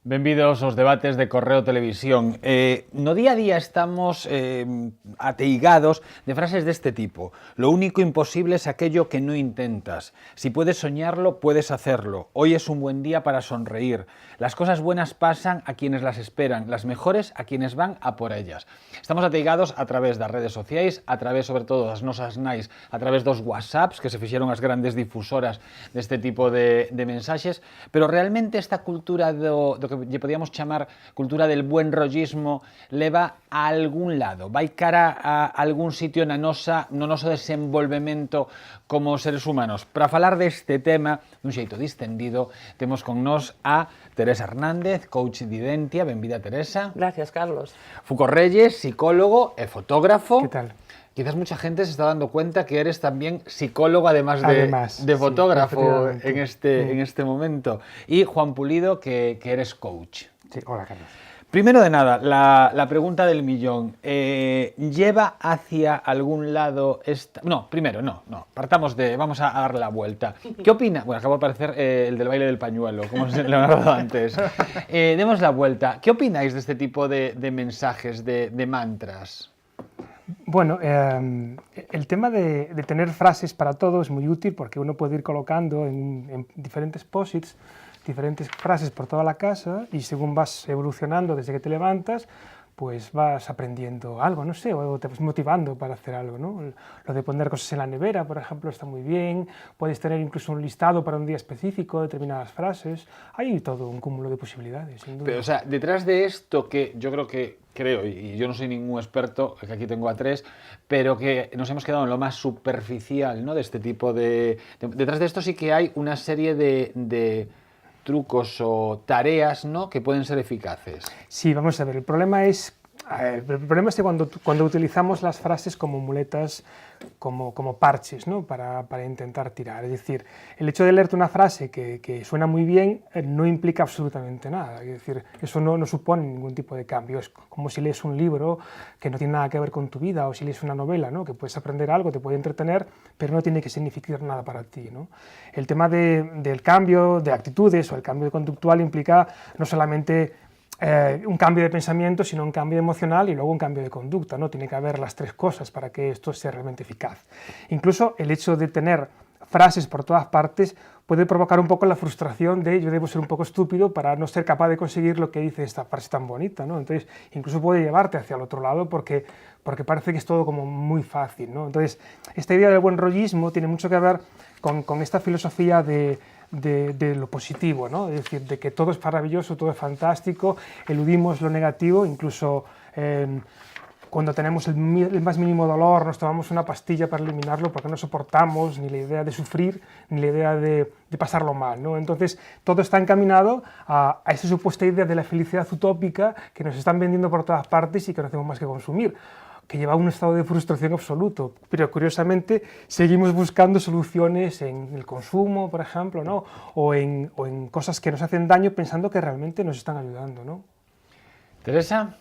Benvidos aos debates de Correo Televisión. No día a día estamos ateigados de frases deste tipo. Lo único imposible es aquello que no intentas. Si puedes soñarlo, puedes hacerlo. Hoy es un buen día para sonreír. Las cosas buenas pasan a quienes las esperan, las mejores a quienes van a por ellas. Estamos ateigados a través das redes sociais, a través sobre todo das nosas nais, a través dos WhatsApps que se fixeron as grandes difusoras deste tipo de mensaxes, pero realmente esta cultura do que lle podíamos chamar cultura del buen rollismo leva a algún lado, vai cara a algún sitio no noso desenvolvemento como seres humanos. Para falar deste tema dun xeito distendido, temos con nós a Teresa Hernández, coach de Identia. Benvida, Teresa. Gracias, Carlos. Fuco Reyes, psicólogo e fotógrafo. ¿Qué tal? Quizás mucha gente se está dando cuenta que eres también psicólogo, además de fotógrafo sí, en este momento. Y Juan Pulido, que eres coach. Sí, hola, Carlos. Primero de nada, la pregunta del millón. ¿Lleva hacia algún lado esta...? No, primero, no. Partamos de... Vamos a dar la vuelta. ¿Qué opina? Bueno, acabo de aparecer el del baile del pañuelo, como se lo he hablado antes. Demos la vuelta. ¿Qué opináis de este tipo de mensajes, de mantras? Bueno, el tema de tener frases para todo es muy útil porque uno puede ir colocando en diferentes posits diferentes frases por toda la casa y según vas evolucionando desde que te levantas, pues vas aprendiendo algo, no sé, o te vas motivando para hacer algo, ¿no? Lo de poner cosas en la nevera, por ejemplo, está muy bien. Puedes tener incluso un listado para un día específico, determinadas frases. Hay todo un cúmulo de posibilidades, sin duda. Pero, o sea, detrás de esto que yo creo, y yo no soy ningún experto, que aquí tengo a tres, pero que nos hemos quedado en lo más superficial, ¿no?, de este tipo de... Detrás de esto sí que hay una serie de trucos o tareas, ¿no?, que pueden ser eficaces. Sí, vamos a ver, el problema es que cuando utilizamos las frases como muletas, como parches, ¿no?, para intentar tirar. Es decir, el hecho de leerte una frase que suena muy bien no implica absolutamente nada. Es decir, eso no supone ningún tipo de cambio. Es como si lees un libro que no tiene nada que ver con tu vida, o si lees una novela, ¿no?, que puedes aprender algo, te puede entretener, pero no tiene que significar nada para ti, ¿no? El tema del cambio de actitudes o el cambio conductual implica no solamente un cambio de pensamiento, sino un cambio emocional y luego un cambio de conducta, ¿no? Tiene que haber las tres cosas para que esto sea realmente eficaz. Incluso el hecho de tener frases por todas partes puede provocar un poco la frustración de yo debo ser un poco estúpido para no ser capaz de conseguir lo que dice esta frase tan bonita, ¿no? Entonces, incluso puede llevarte hacia el otro lado porque parece que es todo como muy fácil, ¿no? Entonces, esta idea del buen rollismo tiene mucho que ver con esta filosofía de lo positivo, ¿no? Es decir, de que todo es maravilloso, todo es fantástico, eludimos lo negativo, incluso cuando tenemos el más mínimo dolor nos tomamos una pastilla para eliminarlo porque no soportamos ni la idea de sufrir ni la idea de pasarlo mal, ¿no? Entonces todo está encaminado a esa supuesta idea de la felicidad utópica que nos están vendiendo por todas partes y que no hacemos más que consumir, que lleva a un estado de frustración absoluto, pero curiosamente seguimos buscando soluciones en el consumo, por ejemplo, ¿no?, o en cosas que nos hacen daño pensando que realmente nos están ayudando, ¿no? Teresa.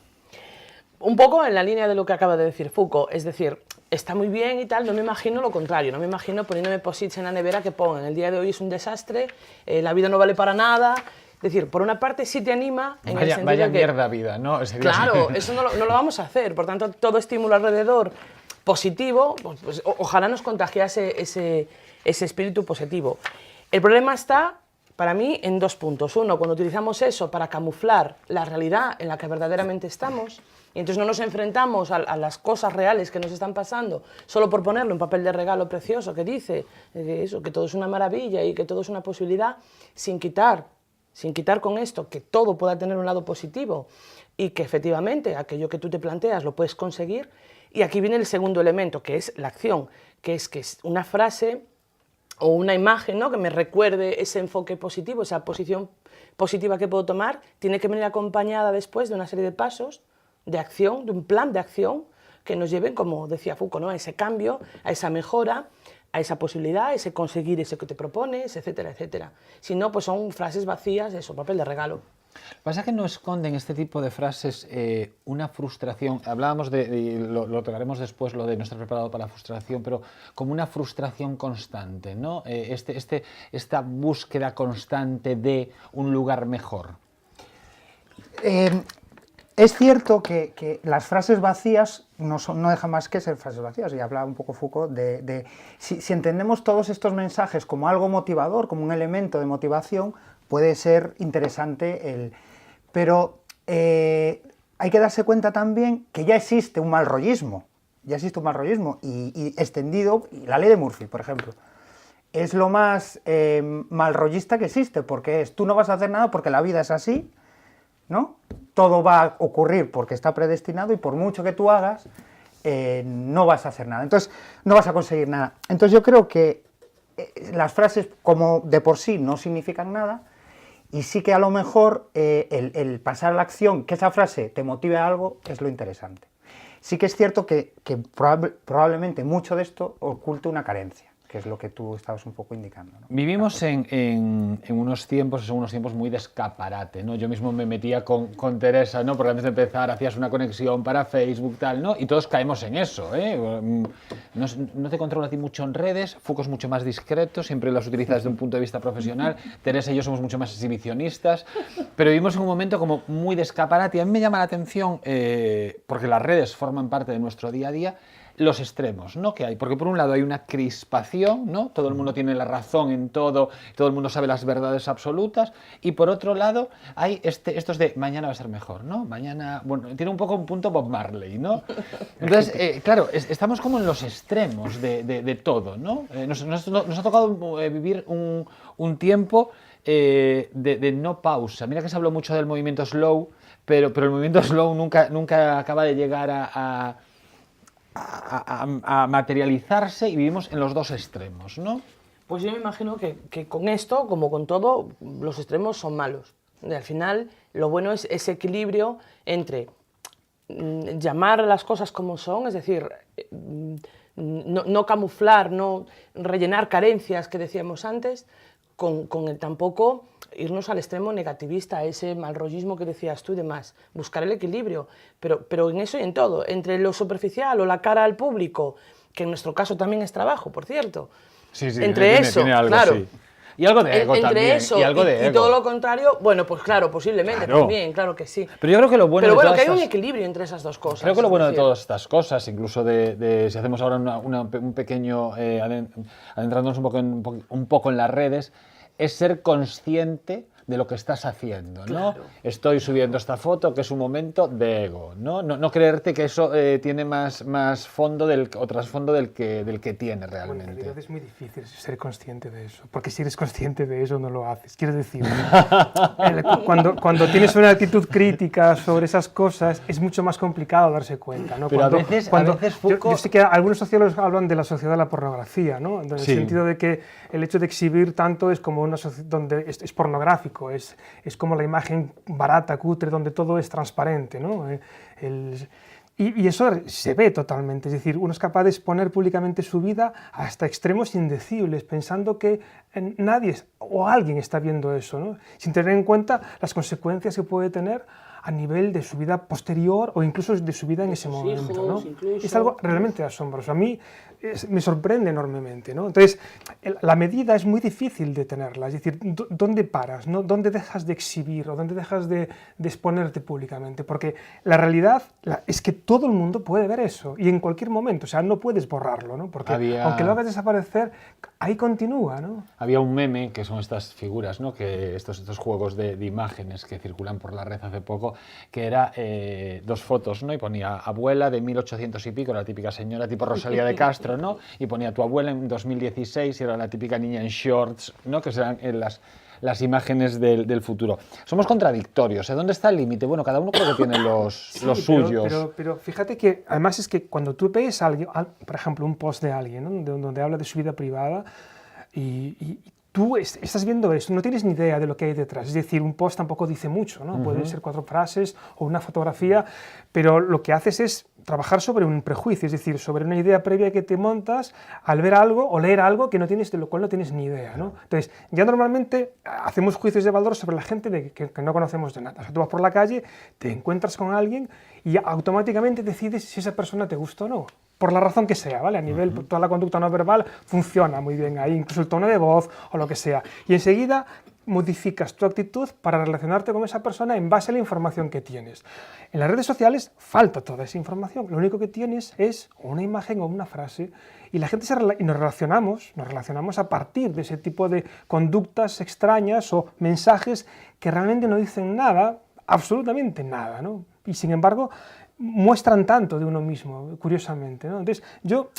Un poco en la línea de lo que acaba de decir Foucault, es decir, está muy bien y tal, no me imagino lo contrario, no me imagino poniéndome posits en la nevera que pongan el día de hoy es un desastre, la vida no vale para nada. Es decir, por una parte sí te anima en el sentido vaya de que... mierda vida, ¿no? Claro, eso no lo vamos a hacer, por tanto, todo estímulo alrededor positivo, pues ojalá nos contagiase ese espíritu positivo. El problema está, para mí, en dos puntos. Uno, cuando utilizamos eso para camuflar la realidad en la que verdaderamente estamos, y entonces no nos enfrentamos a las cosas reales que nos están pasando solo por ponerlo en papel de regalo precioso que dice eso, que todo es una maravilla y que todo es una posibilidad, sin quitar con esto que todo pueda tener un lado positivo y que efectivamente aquello que tú te planteas lo puedes conseguir. Y aquí viene el segundo elemento, que es la acción, que es una frase o una imagen, ¿no?, que me recuerde ese enfoque positivo, esa posición positiva que puedo tomar, tiene que venir acompañada después de una serie de pasos de acción, de un plan de acción que nos lleven, como decía Foucault, ¿no?, a ese cambio, a esa mejora, a esa posibilidad, a ese conseguir eso que te propones, etcétera, etcétera. Si no, pues son frases vacías, eso, papel de regalo. Pasa que no esconden este tipo de frases una frustración. Hablábamos lo tocaremos después, lo de no estar preparado para la frustración, pero como una frustración constante, ¿no? Esta búsqueda constante de un lugar mejor. Es cierto que las frases vacías no dejan más que ser frases vacías, y hablaba un poco Foucault de si entendemos todos estos mensajes como algo motivador, como un elemento de motivación, puede ser interesante, pero hay que darse cuenta también que ya existe un malrollismo, y extendido, y la ley de Murphy, por ejemplo, es lo más malrollista que existe, porque tú no vas a hacer nada porque la vida es así, ¿no? Todo va a ocurrir porque está predestinado, y por mucho que tú hagas, no vas a hacer nada, entonces no vas a conseguir nada. Entonces yo creo que las frases como de por sí no significan nada, y sí que a lo mejor el pasar a la acción, que esa frase te motive a algo, es lo interesante. Sí que es cierto que probablemente mucho de esto oculte una carencia, que es lo que tú estabas un poco indicando, ¿no? Vivimos en unos tiempos, son unos tiempos muy de escaparate, ¿no? Yo mismo me metía con Teresa, ¿no? Porque antes de empezar hacías una conexión para Facebook, tal, ¿no? Y todos caemos en eso, ¿eh? No te controla a ti mucho en redes, Foucault es mucho más discreto, siempre las utiliza desde un punto de vista profesional, Teresa y yo somos mucho más exhibicionistas, pero vivimos en un momento como muy de escaparate, y a mí me llama la atención, porque las redes forman parte de nuestro día a día, los extremos, ¿no? Que hay, porque por un lado hay una crispación, ¿no? Todo el mundo tiene la razón en todo, todo el mundo sabe las verdades absolutas, y por otro lado hay estos de mañana va a ser mejor, ¿no? Mañana, bueno, tiene un poco un punto Bob Marley, ¿no? Entonces, claro, estamos como en los extremos de todo, ¿no? Nos ha tocado vivir un tiempo de no pausa. Mira que se habló mucho del movimiento slow, pero el movimiento slow nunca acaba de llegar a materializarse, y vivimos en los dos extremos, ¿no? Pues yo me imagino que con esto, como con todo, los extremos son malos. Y al final, lo bueno es ese equilibrio entre llamar las cosas como son, es decir, no camuflar, no rellenar carencias que decíamos antes, con el tampoco irnos al extremo negativista, a ese malrollismo que decías tú y demás, buscar el equilibrio, pero en eso y en todo, entre lo superficial o la cara al público, que en nuestro caso también es trabajo, por cierto, Sí, entre eso, tiene algo, claro, sí. Y algo de ego entre también, eso y algo de ego. y todo lo contrario, bueno, pues claro, posiblemente Claro. también, claro que sí. Pero yo creo que lo bueno Pero de bueno, todas que hay un estas- equilibrio entre esas dos cosas. Creo que lo es bueno de decir, todas estas cosas, incluso si hacemos ahora un pequeño adentrándonos un poco en las redes, es ser consciente de lo que estás haciendo, ¿no? Claro. Estoy subiendo esta foto, que es un momento de ego, ¿no? No creerte que eso tiene más fondo o trasfondo del que tiene Bueno, en realmente. realidad es muy difícil ser consciente de eso, porque si eres consciente de eso no lo haces. Quiero decir, cuando tienes una actitud crítica sobre esas cosas es mucho más complicado darse cuenta, ¿no? Pero a veces yo sé que algunos sociólogos hablan de la sociedad de la pornografía, ¿no? En el Sí. sentido de que el hecho de exhibir tanto es como una sociedad donde es pornográfico, es como la imagen barata, cutre, donde todo es transparente, ¿no? Y eso se ve totalmente, es decir, uno es capaz de exponer públicamente su vida hasta extremos indecibles, pensando que nadie o alguien está viendo eso, ¿no? Sin tener en cuenta las consecuencias que puede tener a nivel de su vida posterior o incluso de su vida en ese sus momento, hijos, ¿no? incluso. Es algo realmente asombroso. A mí me sorprende enormemente, ¿no? Entonces, la medida es muy difícil de tenerla, es decir, ¿dónde paras, no? ¿Dónde dejas de exhibir o dónde dejas de exponerte públicamente? Porque la realidad es que todo el mundo puede ver eso y en cualquier momento, o sea, no puedes borrarlo, ¿no? Porque aunque lo hagas desaparecer, ahí continúa, ¿no? Había un meme, que son estas figuras, ¿no? Que estos juegos de imágenes que circulan por la red hace poco, que era dos fotos, ¿no? Y ponía abuela de 1800 y pico, la típica señora tipo Rosalía de Castro, ¿no? Y ponía tu abuela en 2016 y era la típica niña en shorts, ¿no? Que serán las imágenes del futuro. Somos contradictorios, ¿eh? ¿Dónde está el límite? Bueno, cada uno creo que tiene los suyos. Pero fíjate que además es que cuando tú ves a alguien, por ejemplo, un post de alguien, ¿no? donde habla de su vida privada y tú estás viendo eso, no tienes ni idea de lo que hay detrás. Es decir, un post tampoco dice mucho, ¿no? Pueden ser 4 frases o una fotografía, pero lo que haces es trabajar sobre un prejuicio, es decir, sobre una idea previa que te montas al ver algo o leer algo que no tienes, de lo cual no tienes ni idea, ¿no? Entonces, ya normalmente hacemos juicios de valor sobre la gente que no conocemos de nada. O sea, tú vas por la calle, te encuentras con alguien y automáticamente decides si esa persona te gusta o no. Por la razón que sea, ¿vale? A nivel, toda la conducta no verbal funciona muy bien ahí, incluso el tono de voz o lo que sea. Y enseguida modificas tu actitud para relacionarte con esa persona en base a la información que tienes. En las redes sociales falta toda esa información, lo único que tienes es una imagen o una frase y la gente y nos relacionamos a partir de ese tipo de conductas extrañas o mensajes que realmente no dicen nada, absolutamente nada, ¿no? Y sin embargo muestran tanto de uno mismo, curiosamente, ¿no? Entonces,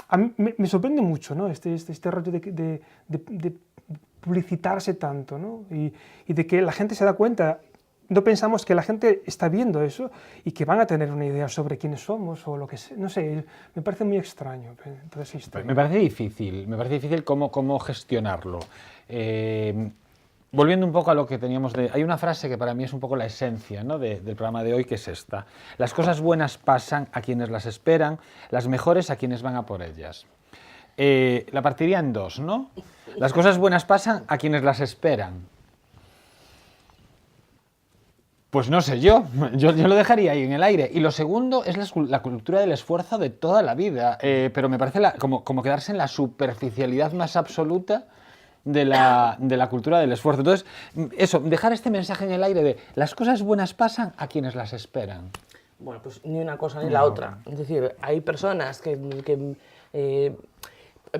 a mí me sorprende mucho, ¿no? este rollo de publicitarse tanto, ¿no? Y de que la gente se da cuenta, no pensamos que la gente está viendo eso y que van a tener una idea sobre quiénes somos o lo que sea, no sé, me parece muy extraño. Entonces, me parece difícil cómo gestionarlo. Volviendo un poco a lo que teníamos hay una frase que para mí es un poco la esencia, ¿no? del programa de hoy, que es esta: las cosas buenas pasan a quienes las esperan, las mejores a quienes van a por ellas. La partiría en dos, ¿no? Las cosas buenas pasan a quienes las esperan. Pues no sé yo lo dejaría ahí en el aire. Y lo segundo es la cultura del esfuerzo de toda la vida, pero me parece como quedarse en la superficialidad más absoluta de la cultura del esfuerzo. Entonces, eso, dejar este mensaje en el aire de las cosas buenas pasan a quienes las esperan. Bueno, pues ni una cosa ni la otra. Es decir, hay personas que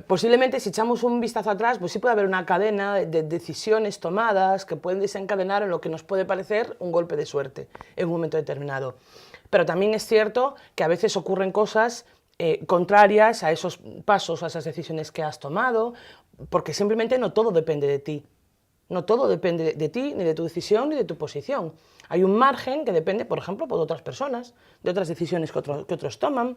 posiblemente, si echamos un vistazo atrás, pues sí puede haber una cadena de decisiones tomadas que pueden desencadenar en lo que nos puede parecer un golpe de suerte en un momento determinado. Pero también es cierto que a veces ocurren cosas contrarias a esos pasos, a esas decisiones que has tomado, porque simplemente no todo depende de ti. No todo depende de ti, ni de tu decisión, ni de tu posición. Hay un margen que depende, por ejemplo, de otras personas, de otras decisiones que otros toman,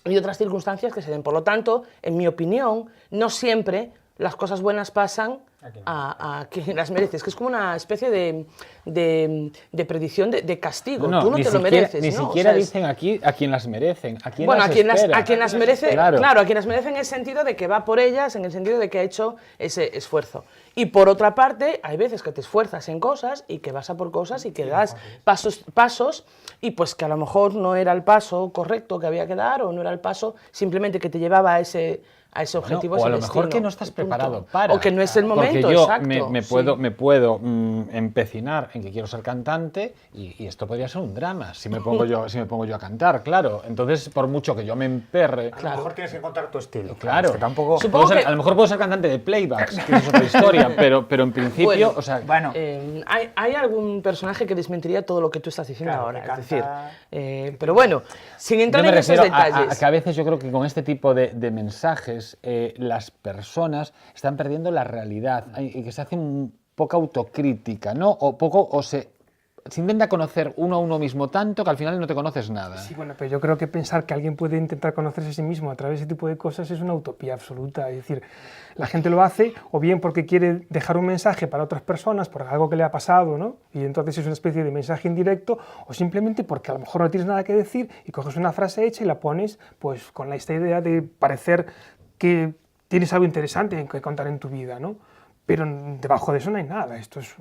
y otras circunstancias que se den. Por lo tanto, en mi opinión, no siempre las cosas buenas pasan a quien las mereces, que es como una especie de predicción de castigo. Tú no te lo mereces. Ni siquiera dicen aquí a quien las merecen, a quien bueno, las espera. a quien las merece, claro, a quien las merece en el sentido de que va por ellas, en el sentido de que ha hecho ese esfuerzo. Y por otra parte, hay veces que te esfuerzas en cosas y que vas a por cosas y que das pasos y pues que a lo mejor no era el paso correcto que había que dar o no era el paso simplemente que te llevaba a ese objetivo, o a ese lo mejor destino, que no estás preparado o que no es el momento. Porque yo exacto, me puedo empecinar en que quiero ser cantante y esto podría ser un drama si me pongo yo a cantar, claro. Entonces, por mucho que yo me emperre, A lo mejor tienes que encontrar tu estilo. claro, Es que tampoco... a lo mejor puedo ser cantante de playbacks, que es otra historia, pero en principio, Bueno, o sea, Bueno, hay algún personaje que desmentiría todo lo que tú estás diciendo Claro, ahora, que es decir, canta- pero bueno, sin yo entrar me en esos refiero detalles. a que a veces yo creo que con este tipo de mensajes las personas están perdiendo la realidad y que se hace poca autocrítica, ¿no? O se intenta conocer uno a uno mismo tanto que al final no te conoces nada. Sí, bueno, pero yo creo que pensar que alguien puede intentar conocerse a sí mismo a través de ese tipo de cosas es una utopía absoluta. Es decir, la gente lo hace o bien porque quiere dejar un mensaje para otras personas por algo que le ha pasado, ¿no? Y entonces es una especie de mensaje indirecto, o simplemente porque a lo mejor no tienes nada que decir y coges una frase hecha y la pones pues con esta idea de parecer que tienes algo interesante que contar en tu vida, ¿no? Pero debajo de eso no hay nada, esto es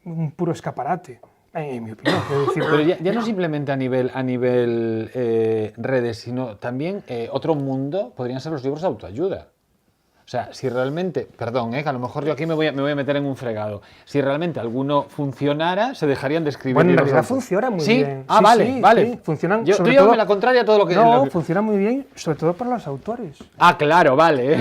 un puro escaparate. En mi opinión, quiero decir. Pero ya no simplemente a nivel redes, sino también otro mundo podrían ser los libros de autoayuda. O sea, si realmente, perdón, que a lo mejor yo aquí me voy a meter en un fregado. Si realmente alguno funcionara, se dejarían de escribir. Bueno, en libros realidad de funciona muy ¿Sí? bien. Ah, Sí, vale, sí, vale. sí, funcionan Tú sobre llévame todo... la contraria a todo lo que... No, funciona muy bien, sobre todo para los autores. Ah, claro, vale.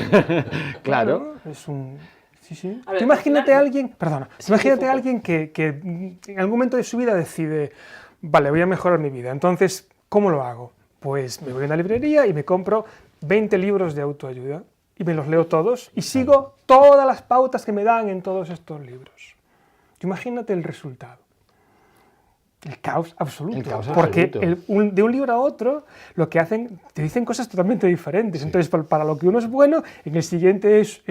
Claro. Es un... Sí, sí. A ver, Tú imagínate claro. a alguien, perdona, imagínate a alguien que en algún momento de su vida decide, vale, voy a mejorar mi vida, entonces, ¿cómo lo hago? Pues me voy a una librería y me compro 20 libros de autoayuda y me los leo todos y sigo todas las pautas que me dan en todos estos libros. Tú imagínate el resultado. El caos absoluto. El caos porque absoluto. de un libro a otro lo que hacen, te dicen cosas totalmente diferentes. Sí. Entonces, para lo que uno es bueno, en el siguiente es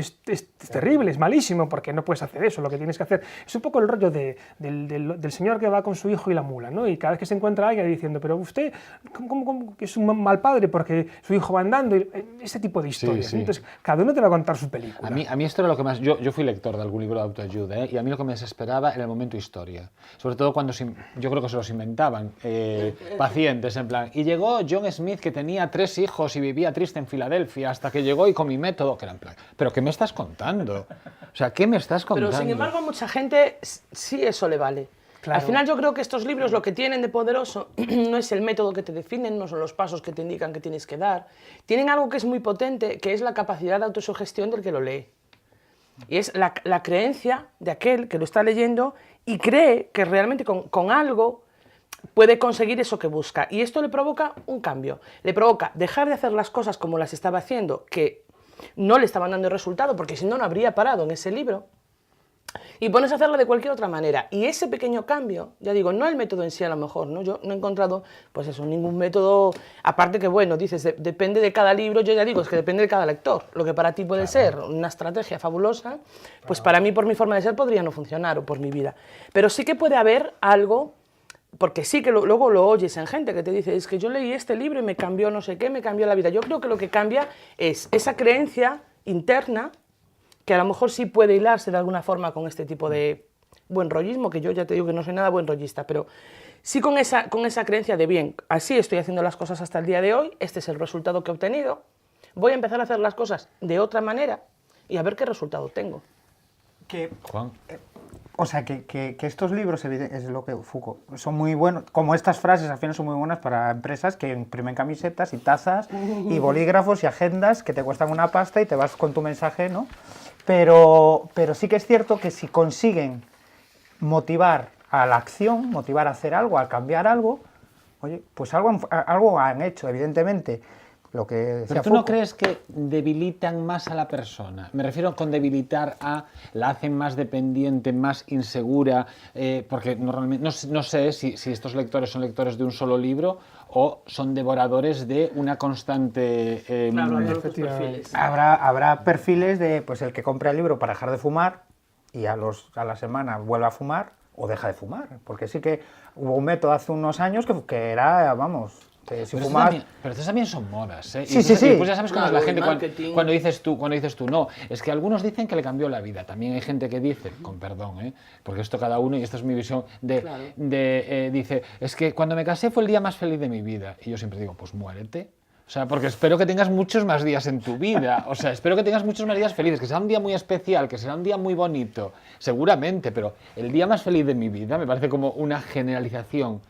terrible, es malísimo, porque no puedes hacer eso. Lo que tienes que hacer es un poco el rollo del señor que va con su hijo y la mula, ¿no? Y cada vez que se encuentra alguien diciendo, pero usted, ¿cómo que es un mal padre porque su hijo va andando? Y ese tipo de historias. Sí, sí. Entonces, cada uno te va a contar su película. A mí esto era lo que más... Yo fui lector de algún libro de autoayuda, y a mí lo que me desesperaba era el momento historia. Sobre todo cuando yo creo que se los inventaban, pacientes, en plan. Y llegó John Smith, que tenía 3 hijos y vivía triste en Filadelfia, hasta que llegó y con mi método, que era en plan, ¿pero qué me estás contando? O sea, ¿qué me estás contando? Pero sin embargo, a mucha gente sí eso le vale. Claro. Al final yo creo que estos libros lo que tienen de poderoso no es el método que te definen, no son los pasos que te indican que tienes que dar. Tienen algo que es muy potente, que es la capacidad de autosugestión del que lo lee. Y es la creencia de aquel que lo está leyendo y cree que realmente con algo puede conseguir eso que busca. Y esto le provoca un cambio. Le provoca dejar de hacer las cosas como las estaba haciendo, que no le estaban dando resultado, porque si no, no habría parado en ese libro. Y pones a hacerlo de cualquier otra manera. Y ese pequeño cambio, ya digo, no el método en sí a lo mejor, ¿no? Yo no he encontrado, pues eso, ningún método, aparte que, bueno, dices, depende de cada libro, yo ya digo, es que depende de cada lector. Lo que para ti puede ser una estrategia fabulosa, pues para mí, por mi forma de ser, podría no funcionar, o por mi vida. Pero sí que puede haber algo, porque sí que luego lo oyes en gente que te dice, es que yo leí este libro y me cambió no sé qué, me cambió la vida. Yo creo que lo que cambia es esa creencia interna, que a lo mejor sí puede hilarse de alguna forma con este tipo de buen rollismo, que yo ya te digo que no soy nada buen rollista, pero sí con esa creencia de, bien, así estoy haciendo las cosas hasta el día de hoy, este es el resultado que he obtenido, voy a empezar a hacer las cosas de otra manera y a ver qué resultado tengo. Juan. O sea, que estos libros, es lo que Foucault, son muy buenos, como estas frases al final son muy buenas para empresas que imprimen camisetas y tazas y bolígrafos y agendas que te cuestan una pasta y te vas con tu mensaje, ¿no? Pero sí que es cierto que si consiguen motivar a la acción, motivar a hacer algo, a cambiar algo, oye, pues algo han hecho, evidentemente. Lo que decía ¿Pero tú no Foucault. crees que debilitan más a la persona? Me refiero con debilitar a la hacen más dependiente, más insegura, porque normalmente no sé si estos lectores son lectores de un solo libro o son devoradores de una constante... Claro, hablando de los perfiles. Habrá perfiles de, pues, el que compra el libro para dejar de fumar y a la semana vuelve a fumar o deja de fumar. Porque sí que hubo un método hace unos años que era, vamos... Si pero, fumas... estos también son modas, ¿eh? Sí, y, sí, sí. Y pues ya sabes cómo es la Claro, gente el marketing. cuando dices tú, no. Es que algunos dicen que le cambió la vida. También hay gente que dice, con perdón, porque esto cada uno, y esta es mi visión, Claro. dice, es que cuando me casé fue el día más feliz de mi vida. Y yo siempre digo, pues muérete. O sea, porque espero que tengas muchos más días en tu vida. O sea, espero que tengas muchos más días felices, que sea un día muy especial, que sea un día muy bonito. Seguramente, pero el día más feliz de mi vida me parece como una generalización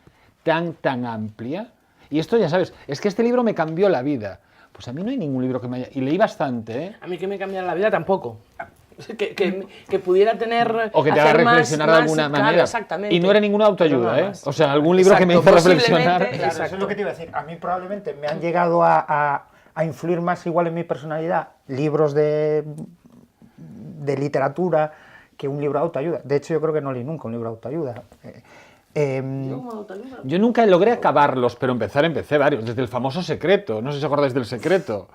tan amplia. Y esto ya sabes, es que este libro me cambió la vida. Pues a mí no hay ningún libro que me haya... Y leí bastante, ¿eh? A mí que me cambiara la vida tampoco. Que pudiera tener... O que te haga hacer reflexionar de alguna claro, manera. exactamente. Y no era ninguna autoayuda, Pero ¿eh? nada más. O sea, algún libro que me hizo Exacto, reflexionar. posiblemente, Claro, eso es lo que te iba a decir. A mí probablemente me han llegado a influir más igual en mi personalidad libros de literatura que un libro de autoayuda. De hecho, yo creo que no leí nunca un libro de autoayuda. Yo nunca logré acabarlos, pero empecé varios. Desde El famoso Secreto. No sé si os acordáis del Secreto.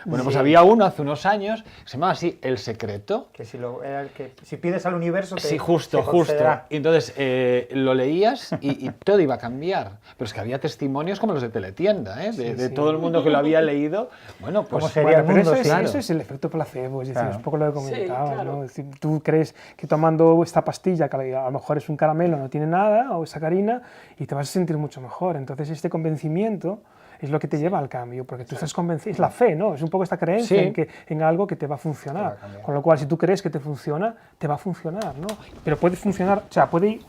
Bueno, pues había uno hace unos años que se llamaba así, El Secreto. Que si pides al universo te Sí, justo. concederá. Y entonces lo leías y todo iba a cambiar. Pero es que había testimonios como los de Teletienda, ¿eh? De todo el mundo que lo había leído. Bueno, pues... ¿Cómo sería el Pero mundo? eso es el efecto placebo, es decir, Claro. es un poco lo que comentaba, claro. ¿no? Es decir, tú crees que tomando esta pastilla, que a lo mejor es un caramelo, no tiene nada, o sacarina, y te vas a sentir mucho mejor. Entonces este convencimiento es lo que te lleva al cambio, porque tú estás convencido, es la fe, ¿no? Es un poco esta creencia Sí. en algo que te va a funcionar. Con lo cual, si tú crees que te funciona, te va a funcionar, ¿no? Pero puede funcionar, o sea, puede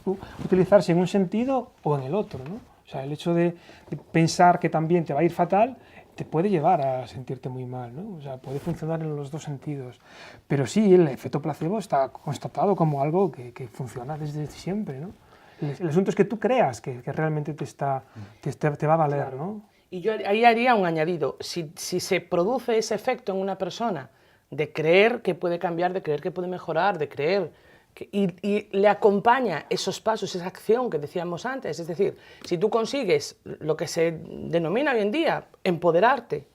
utilizarse en un sentido o en el otro, ¿no? O sea, el hecho de pensar que también te va a ir fatal te puede llevar a sentirte muy mal, ¿no? O sea, puede funcionar en los dos sentidos. Pero sí, el efecto placebo está constatado como algo que funciona desde siempre, ¿no? El asunto es que tú creas que realmente te va a valer, ¿no? Y yo ahí haría un añadido. Si se produce ese efecto en una persona de creer que puede cambiar, de creer que puede mejorar, de creer y le acompaña esos pasos, esa acción que decíamos antes, es decir, si tú consigues lo que se denomina hoy en día empoderarte,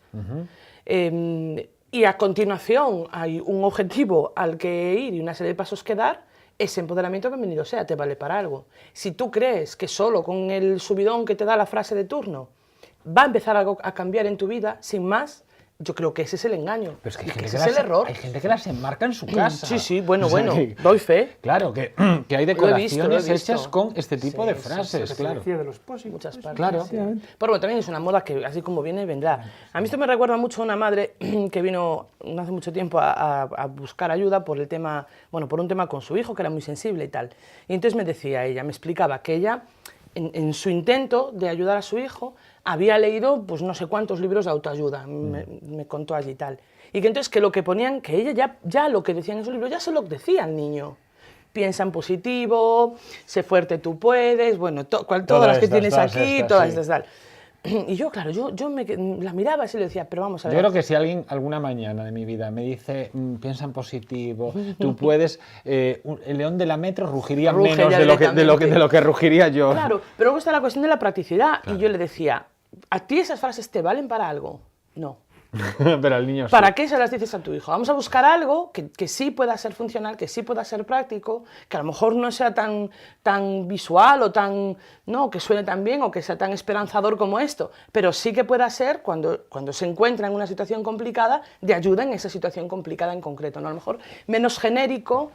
y a continuación hay un objetivo al que ir y una serie de pasos que dar, ese empoderamiento, bienvenido sea, te vale para algo. Si tú crees que solo con el subidón que te da la frase de turno va a empezar algo a cambiar en tu vida, sin más, Yo creo que ese es el engaño, Pero es que y hay que gente ese que es el las, error. hay gente que las enmarca en su casa. Sí, sí, bueno, O sea, bueno, que- doy fe. Claro, que hay Lo he decoraciones visto. hechas con este tipo de Sí, sí, frases, Se claro. decía de los pósitos. Muchas partes. Claro. Efectivamente. Pero bueno, también es una moda que así como viene, vendrá. A mí esto me recuerda mucho a una madre que vino no hace mucho tiempo a buscar ayuda por el tema, bueno, por un tema con su hijo que era muy sensible y tal. Y entonces me decía ella, me explicaba que ella, en su intento de ayudar a su hijo, había leído pues no sé cuántos libros de autoayuda, me contó allí y tal. Y que entonces que lo que ponían, que ella ya lo que decían en esos libros ya se lo decía al niño. Piensa en positivo, sé fuerte, tú puedes, bueno, todas las que tienes aquí, todas estas tal. Y yo, claro, yo la miraba así y le decía, pero vamos a ver. Yo creo que si alguien alguna mañana de mi vida me dice, piensa en positivo, tú puedes, el león de la metro rugiría Ruge menos ya de directamente. lo que rugiría yo. Claro, pero luego está la cuestión de la practicidad. Y yo le decía, ¿a ti esas frases te valen para algo? No. Pero al niño sí. ¿Para qué se las dices a tu hijo? Vamos a buscar algo que sí pueda ser funcional, que sí pueda ser práctico, que a lo mejor no sea tan visual o no, que suene tan bien o que sea tan esperanzador como esto, pero sí que pueda ser, cuando se encuentra en una situación complicada, de ayuda en esa situación complicada en concreto, ¿no? A lo mejor menos genérico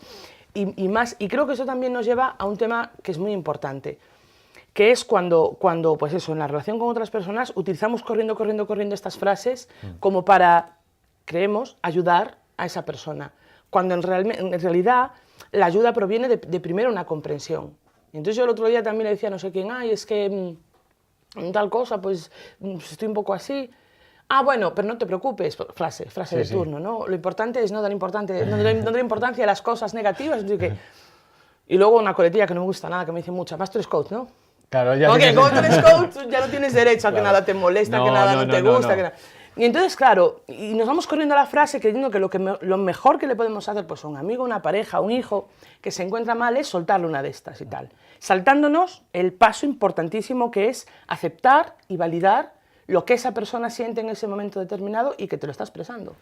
y más. Y creo que eso también nos lleva a un tema que es muy importante, que es cuando, pues eso, en la relación con otras personas utilizamos corriendo estas frases como para, creemos, ayudar a esa persona, cuando en realidad la ayuda proviene de primero una comprensión. Y entonces yo el otro día también le decía a no sé quién, ay, es que tal cosa, pues estoy un poco así. Ah, bueno, pero no te preocupes, frase Sí, de sí. turno, ¿no? Lo importante es no dar importancia a las cosas negativas. Y luego una coletilla que no me gusta nada, que me dice mucho, además tú eres coach, ¿no? Claro, ya Ok, tienes- como tú eres coach, ya no tienes derecho a que Claro. nada te molesta, No, que nada no, no te no, gusta. no. Que nada. Y entonces, claro, y nos vamos corriendo a la frase creyendo que lo mejor que le podemos hacer pues, a un amigo, una pareja, un hijo que se encuentra mal es soltarle una de estas y tal. Saltándonos el paso importantísimo que es aceptar y validar lo que esa persona siente en ese momento determinado y que te lo está expresando.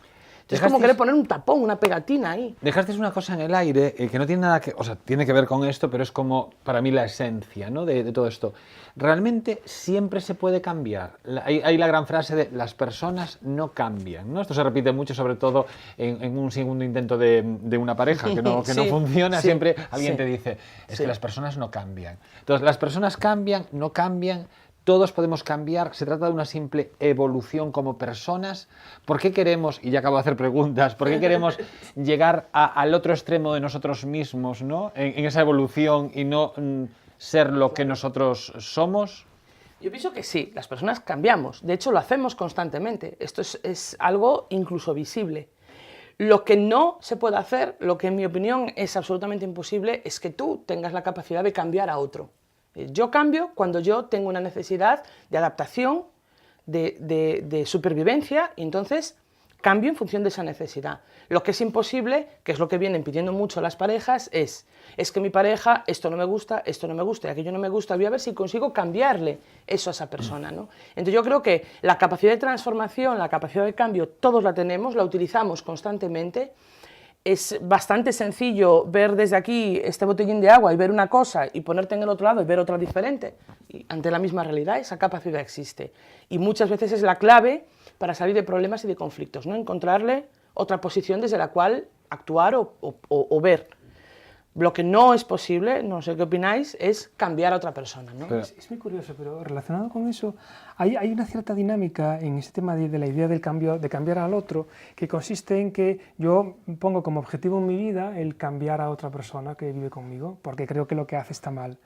Entonces, es como Dejasteis- querer poner un tapón, una pegatina ahí. Dejasteis una cosa en el aire que no tiene nada que... O sea, tiene que ver con esto, pero es como, para mí, la esencia, ¿no? de todo esto. Realmente siempre se puede cambiar. Hay la gran frase de las personas no cambian, ¿no? Esto se repite mucho, sobre todo en un segundo intento de una pareja que no Sí, funciona. sí, Siempre alguien sí. te dice, es Sí. que las personas no cambian. Entonces, las personas cambian, no cambian... Todos podemos cambiar, se trata de una simple evolución como personas. ¿Por qué queremos, y ya acabo de hacer preguntas, por qué queremos llegar al otro extremo de nosotros mismos, ¿no? en esa evolución y no ser lo que nosotros somos? Yo pienso que sí, las personas cambiamos, de hecho lo hacemos constantemente, esto es algo incluso visible. Lo que no se puede hacer, lo que en mi opinión es absolutamente imposible, es que tú tengas la capacidad de cambiar a otro. Yo cambio cuando yo tengo una necesidad de adaptación, de supervivencia, y entonces cambio en función de esa necesidad. Lo que es imposible, que es lo que vienen pidiendo mucho las parejas, es que mi pareja, esto no me gusta, y aquello no me gusta, voy a ver si consigo cambiarle eso a esa persona, ¿no? Entonces yo creo que la capacidad de transformación, la capacidad de cambio, todos la tenemos, la utilizamos constantemente. Es bastante sencillo ver desde aquí este botellín de agua y ver una cosa y ponerte en el otro lado y ver otra diferente. Y ante la misma realidad, esa capacidad existe. Y muchas veces es la clave para salir de problemas y de conflictos, ¿no? Encontrarle otra posición desde la cual actuar o ver. Lo que no es posible, no sé qué opináis, es cambiar a otra persona, ¿no? Pero- Es muy curioso, pero relacionado con eso, hay una cierta dinámica en ese tema de la idea del cambio, de cambiar al otro, que consiste en que yo pongo como objetivo en mi vida el cambiar a otra persona que vive conmigo, porque creo que lo que hace está mal.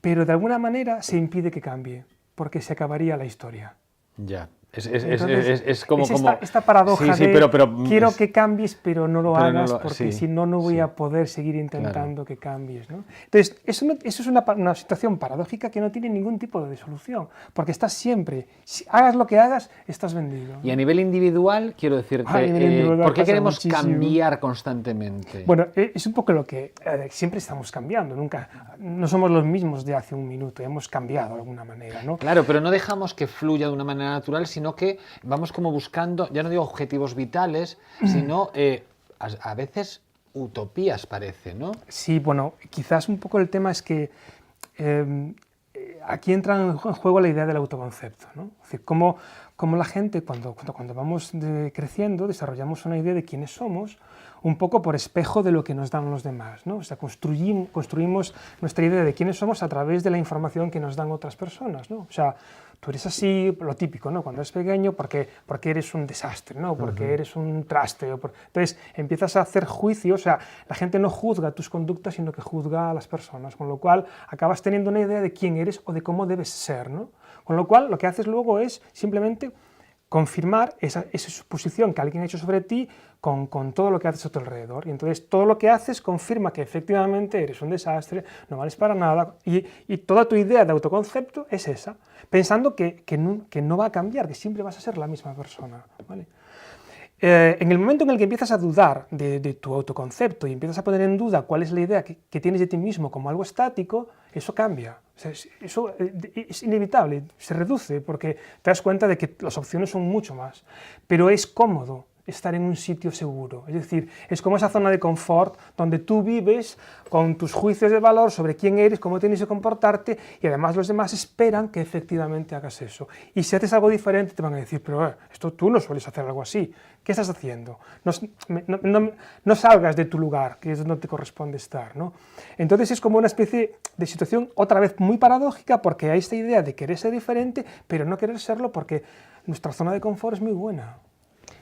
Pero de alguna manera se impide que cambie, porque se acabaría la historia. Ya. Entonces, Es como... es esta paradoja Sí, sí, de pero quiero es- que cambies, pero no lo pero no hagas, lo- porque sí, si no, no voy sí. a poder seguir intentando que cambies, ¿no? Entonces, eso es una situación paradójica que no tiene ningún tipo de solución, porque estás siempre, si hagas lo que hagas, estás vendido, ¿no? Y a nivel individual, quiero decirte, A nivel individual ¿por qué pasa queremos muchísimo. cambiar constantemente? Bueno, es un poco lo que siempre estamos cambiando, no somos los mismos de hace un minuto, hemos cambiado de alguna manera, ¿no? Claro, pero no dejamos que fluya de una manera natural, sino que vamos como buscando, ya no digo objetivos vitales, sino a veces utopías, parece, ¿no? Sí, bueno, quizás un poco el tema es que aquí entra en juego la idea del autoconcepto, ¿no? Es decir, cómo cómo la gente, cuando vamos creciendo, desarrollamos una idea de quiénes somos, un poco por espejo de lo que nos dan los demás, ¿no? O sea, construimos nuestra idea de quiénes somos a través de la información que nos dan otras personas, ¿no? O sea, tú eres así, lo típico, ¿no? Cuando eres pequeño, porque eres un desastre, ¿no? Porque eres un traste. Entonces, empiezas a hacer juicios, o sea, la gente no juzga tus conductas, sino que juzga a las personas, con lo cual acabas teniendo una idea de quién eres o de cómo debes ser, ¿no? Con lo cual, lo que haces luego es simplemente confirmar esa suposición que alguien ha hecho sobre ti con todo lo que haces a tu alrededor. Y entonces todo lo que haces confirma que efectivamente eres un desastre, no vales para nada, y toda tu idea de autoconcepto es esa, pensando que no va a cambiar, que siempre vas a ser la misma persona, ¿vale? En el momento en el que empiezas a dudar de tu autoconcepto y empiezas a poner en duda cuál es la idea que tienes de ti mismo como algo estático, eso cambia. O sea, eso es inevitable, se reduce porque te das cuenta de que las opciones son mucho más. Pero es cómodo estar en un sitio seguro, es decir, es como esa zona de confort donde tú vives con tus juicios de valor sobre quién eres, cómo tienes que comportarte, y además los demás esperan que efectivamente hagas eso. Y si haces algo diferente te van a decir, pero esto tú no sueles hacer algo así, ¿qué estás haciendo? No salgas de tu lugar, que es donde te corresponde estar, ¿no? Entonces es como una especie de situación otra vez muy paradójica, porque hay esta idea de querer ser diferente, pero no querer serlo porque nuestra zona de confort es muy buena.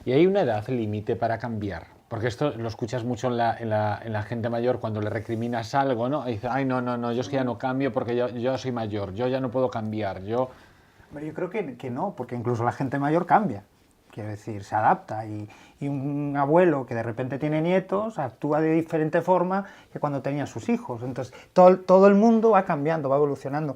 ¿Y hay una edad límite para cambiar? Porque esto lo escuchas mucho en la gente mayor cuando le recriminas algo, ¿no? Y dice, ay, no, yo es que ya no cambio porque yo soy mayor, yo ya no puedo cambiar, yo... Pero yo creo que no, porque incluso la gente mayor cambia. Quiero decir, se adapta y un abuelo que de repente tiene nietos actúa de diferente forma que cuando tenía sus hijos. Entonces, todo el mundo va cambiando, va evolucionando.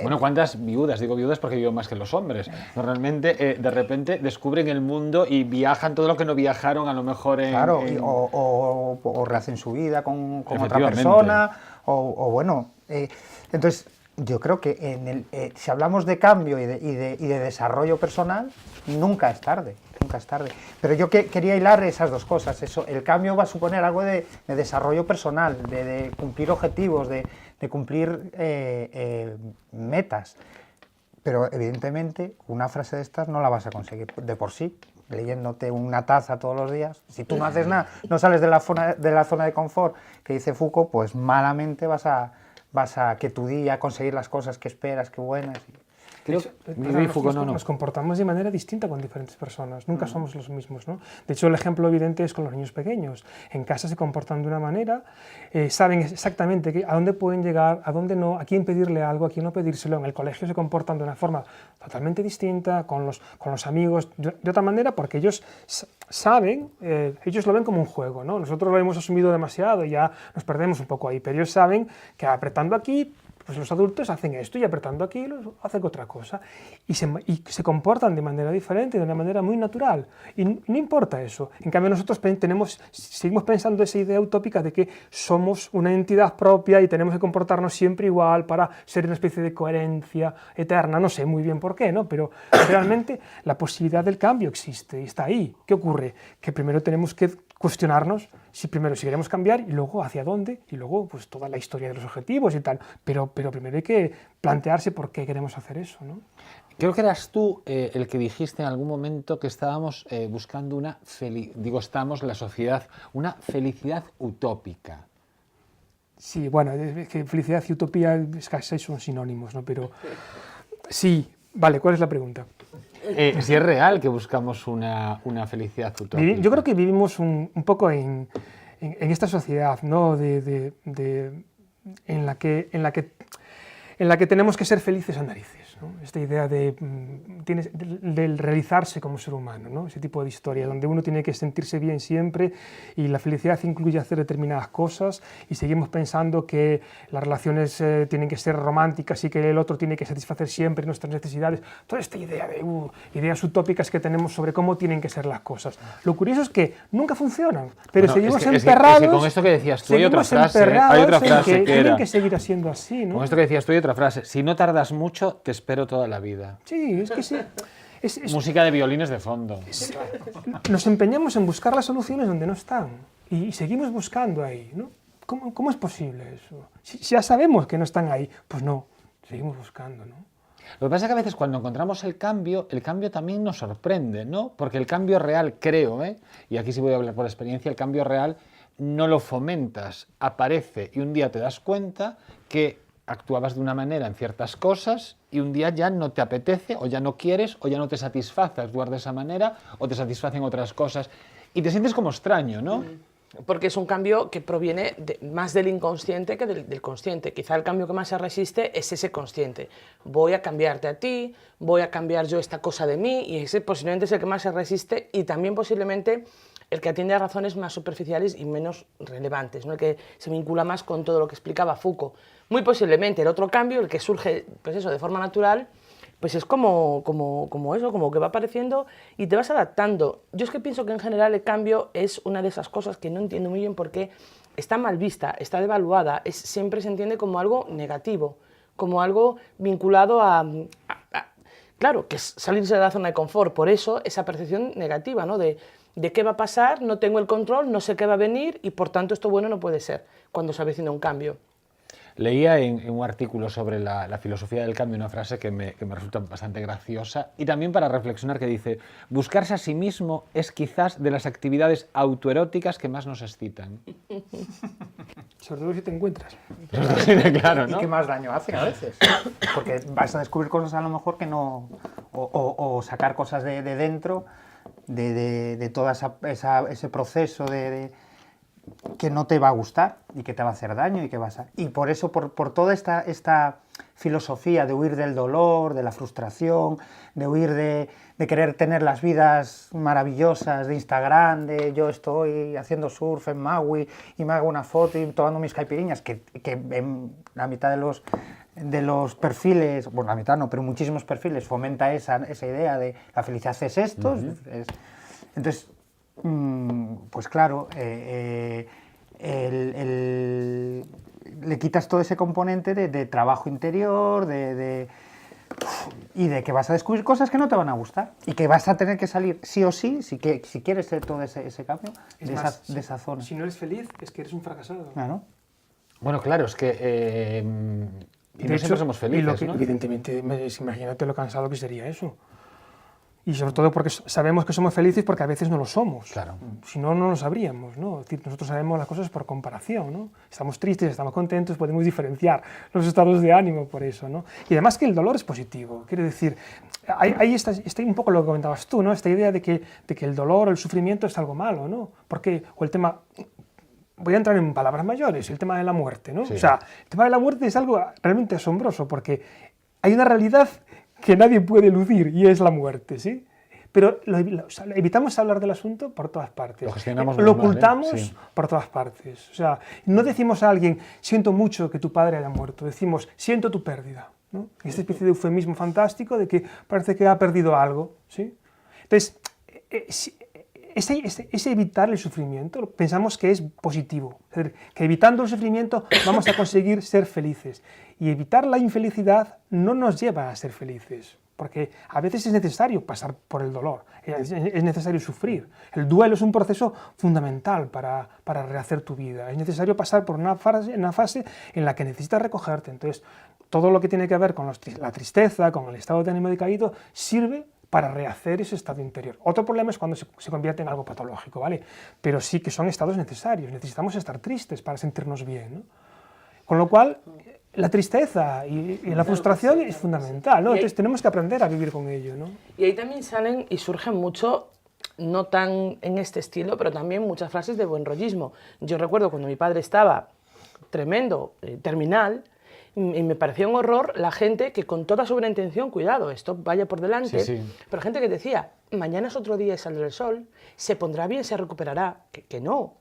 Bueno, ¿cuántas viudas? Digo viudas porque vivo más que los hombres. Realmente, de repente, descubren el mundo y viajan todo lo que no viajaron a lo mejor en... Claro, o rehacen su vida con otra persona, o bueno... entonces, yo creo que si hablamos de cambio y de desarrollo personal, nunca es tarde, nunca es tarde. Pero yo quería hilar esas dos cosas. El cambio va a suponer algo de desarrollo personal, de cumplir objetivos, de cumplir metas. Pero evidentemente una frase de estas no la vas a conseguir de por sí, leyéndote una taza todos los días. Si tú no haces nada, no sales de la zona de confort que dice Foucault, pues malamente vas a que tu día conseguir las cosas que esperas, que buenas. Nos comportamos de manera distinta con diferentes personas, nunca somos los mismos, ¿no? De hecho, el ejemplo evidente es con los niños pequeños. En casa se comportan de una manera, saben exactamente a dónde pueden llegar, a dónde no, a quién pedirle algo, a quién no pedírselo. En el colegio se comportan de una forma totalmente distinta, con los amigos de otra manera, porque ellos saben, ellos lo ven como un juego, ¿no? Nosotros lo hemos asumido demasiado y ya nos perdemos un poco ahí, pero ellos saben que apretando aquí, pues los adultos hacen esto y apretando aquí hacen otra cosa y se comportan de manera diferente, de una manera muy natural y no importa eso. En cambio nosotros seguimos pensando esa idea utópica de que somos una entidad propia y tenemos que comportarnos siempre igual para ser una especie de coherencia eterna, no sé muy bien por qué, ¿no? Pero realmente la posibilidad del cambio existe y está ahí. ¿Qué ocurre? Que primero tenemos que cuestionarnos si queremos cambiar y luego hacia dónde y luego pues toda la historia de los objetivos y tal, pero primero hay que plantearse por qué queremos hacer eso, ¿no? Creo que eras tú el que dijiste en algún momento que estábamos buscando la sociedad, una felicidad utópica. Sí, bueno, es que felicidad y utopía casi son sinónimos, ¿no? Pero sí, vale, ¿cuál es la pregunta? Si es real que buscamos una felicidad utópica. Yo creo que vivimos un poco en esta sociedad, ¿no? En la que tenemos que ser felices a narices, ¿no? Esta idea del realizarse como ser humano, ¿no? Ese tipo de historia, donde uno tiene que sentirse bien siempre y la felicidad incluye hacer determinadas cosas y seguimos pensando que las relaciones tienen que ser románticas y que el otro tiene que satisfacer siempre nuestras necesidades. Toda esta idea de ideas utópicas que tenemos sobre cómo tienen que ser las cosas. Lo curioso es que nunca funcionan, pero seguimos emperrados. Es que con esto que decías tú hay otra frase que tienen que seguir siendo así, ¿no? Con esto que decías tú hay otra frase. Si no tardas mucho, te espero toda la vida. Sí, es que sí. Música de violines de fondo. Nos empeñamos en buscar las soluciones donde no están y seguimos buscando ahí, ¿no? ¿Cómo es posible eso? Si ya sabemos que no están ahí, pues no, seguimos buscando, ¿no? Lo que pasa es que a veces cuando encontramos el cambio también nos sorprende, ¿no? Porque el cambio real, creo, y aquí sí voy a hablar por experiencia, el cambio real no lo fomentas, aparece y un día te das cuenta que actuabas de una manera en ciertas cosas y un día ya no te apetece o ya no quieres o ya no te satisface actuar de esa manera o te satisfacen otras cosas y te sientes como extraño, ¿no? Porque es un cambio que proviene más del inconsciente que del consciente. Quizá el cambio que más se resiste es ese consciente. Voy a cambiarte a ti, voy a cambiar yo esta cosa de mí, y ese posiblemente es el que más se resiste y también posiblemente el que atiende a razones más superficiales y menos relevantes, ¿no? El que se vincula más con todo lo que explicaba Foucault. Muy posiblemente el otro cambio, el que surge pues eso, de forma natural, pues es como eso, como que va apareciendo y te vas adaptando. Yo es que pienso que en general el cambio es una de esas cosas que no entiendo muy bien por qué está mal vista, está devaluada, siempre se entiende como algo negativo, como algo vinculado claro, que es salirse de la zona de confort, por eso esa percepción negativa, ¿no? De qué va a pasar, no tengo el control, no sé qué va a venir y por tanto esto bueno no puede ser cuando se avecina un cambio. Leía en un artículo sobre la filosofía del cambio una frase que me resulta bastante graciosa y también para reflexionar, que dice: buscarse a sí mismo es quizás de las actividades autoeróticas que más nos excitan. Sobre todo si te encuentras. Claro, ¿no? Y que más daño hacen a veces. Porque vas a descubrir cosas a lo mejor que no... O sacar cosas de dentro, de todo ese proceso que no te va a gustar y que te va a hacer daño y por eso, por toda esta filosofía de huir del dolor, de la frustración, de huir de querer tener las vidas maravillosas de Instagram, de yo estoy haciendo surf en Maui y me hago una foto y tomando mis caipiriñas, que en la mitad de los perfiles, bueno, la mitad no, pero muchísimos perfiles fomenta esa idea de la felicidad es esto. Entonces, pues claro, le quitas todo ese componente de trabajo interior, y de que vas a descubrir cosas que no te van a gustar y que vas a tener que salir sí o sí, si quieres ser todo ese cambio de esa zona. Si no eres feliz, es que eres un fracasado. Claro. Bueno, claro, es que y no siempre somos felices, ¿no? Evidentemente, imagínate lo cansado que sería eso. Y sobre todo porque sabemos que somos felices porque a veces no lo somos. Claro. Si no, no lo sabríamos, ¿no? Es decir, nosotros sabemos las cosas por comparación, ¿no? Estamos tristes, estamos contentos, podemos diferenciar los estados de ánimo por eso, ¿no? Y además que el dolor es positivo. Quiero decir, ahí está un poco lo que comentabas tú, ¿no? Esta idea de que el dolor o el sufrimiento es algo malo, ¿no? Porque, o el tema... Voy a entrar en palabras mayores, el tema de la muerte, ¿no? Sí. O sea, el tema de la muerte es algo realmente asombroso porque hay una realidad que nadie puede eludir y es la muerte, ¿sí? Pero evitamos hablar del asunto por todas partes. Lo gestionamos lo muy mal, ocultamos sí. por todas partes. O sea, no decimos a alguien, siento mucho que tu padre haya muerto, decimos, siento tu pérdida, ¿no? Esta especie de eufemismo fantástico de que parece que ha perdido algo, ¿sí? Entonces, ese evitar el sufrimiento pensamos que es positivo, es decir, que evitando el sufrimiento vamos a conseguir ser felices. Y evitar la infelicidad no nos lleva a ser felices, porque a veces es necesario pasar por el dolor, es necesario sufrir. El duelo es un proceso fundamental para rehacer tu vida, es necesario pasar por una fase en la que necesitas recogerte. Entonces, todo lo que tiene que ver con la tristeza, con el estado de ánimo decaído, sirve para rehacer ese estado interior. Otro problema es cuando se convierte en algo patológico, ¿vale? Pero sí que son estados necesarios, necesitamos estar tristes para sentirnos bien, ¿no? Con lo cual, la tristeza y la frustración es fundamental, ¿no? Entonces tenemos que aprender a vivir con ello, ¿no? Y ahí también salen y surgen mucho, no tan en este estilo, pero también muchas frases de buen rollismo. Yo recuerdo cuando mi padre estaba tremendo, terminal, y me parecía un horror la gente que con toda su buena intención, cuidado, esto vaya por delante, Sí. pero gente que decía, mañana es otro día y saldrá el sol, se pondrá bien, se recuperará, que no,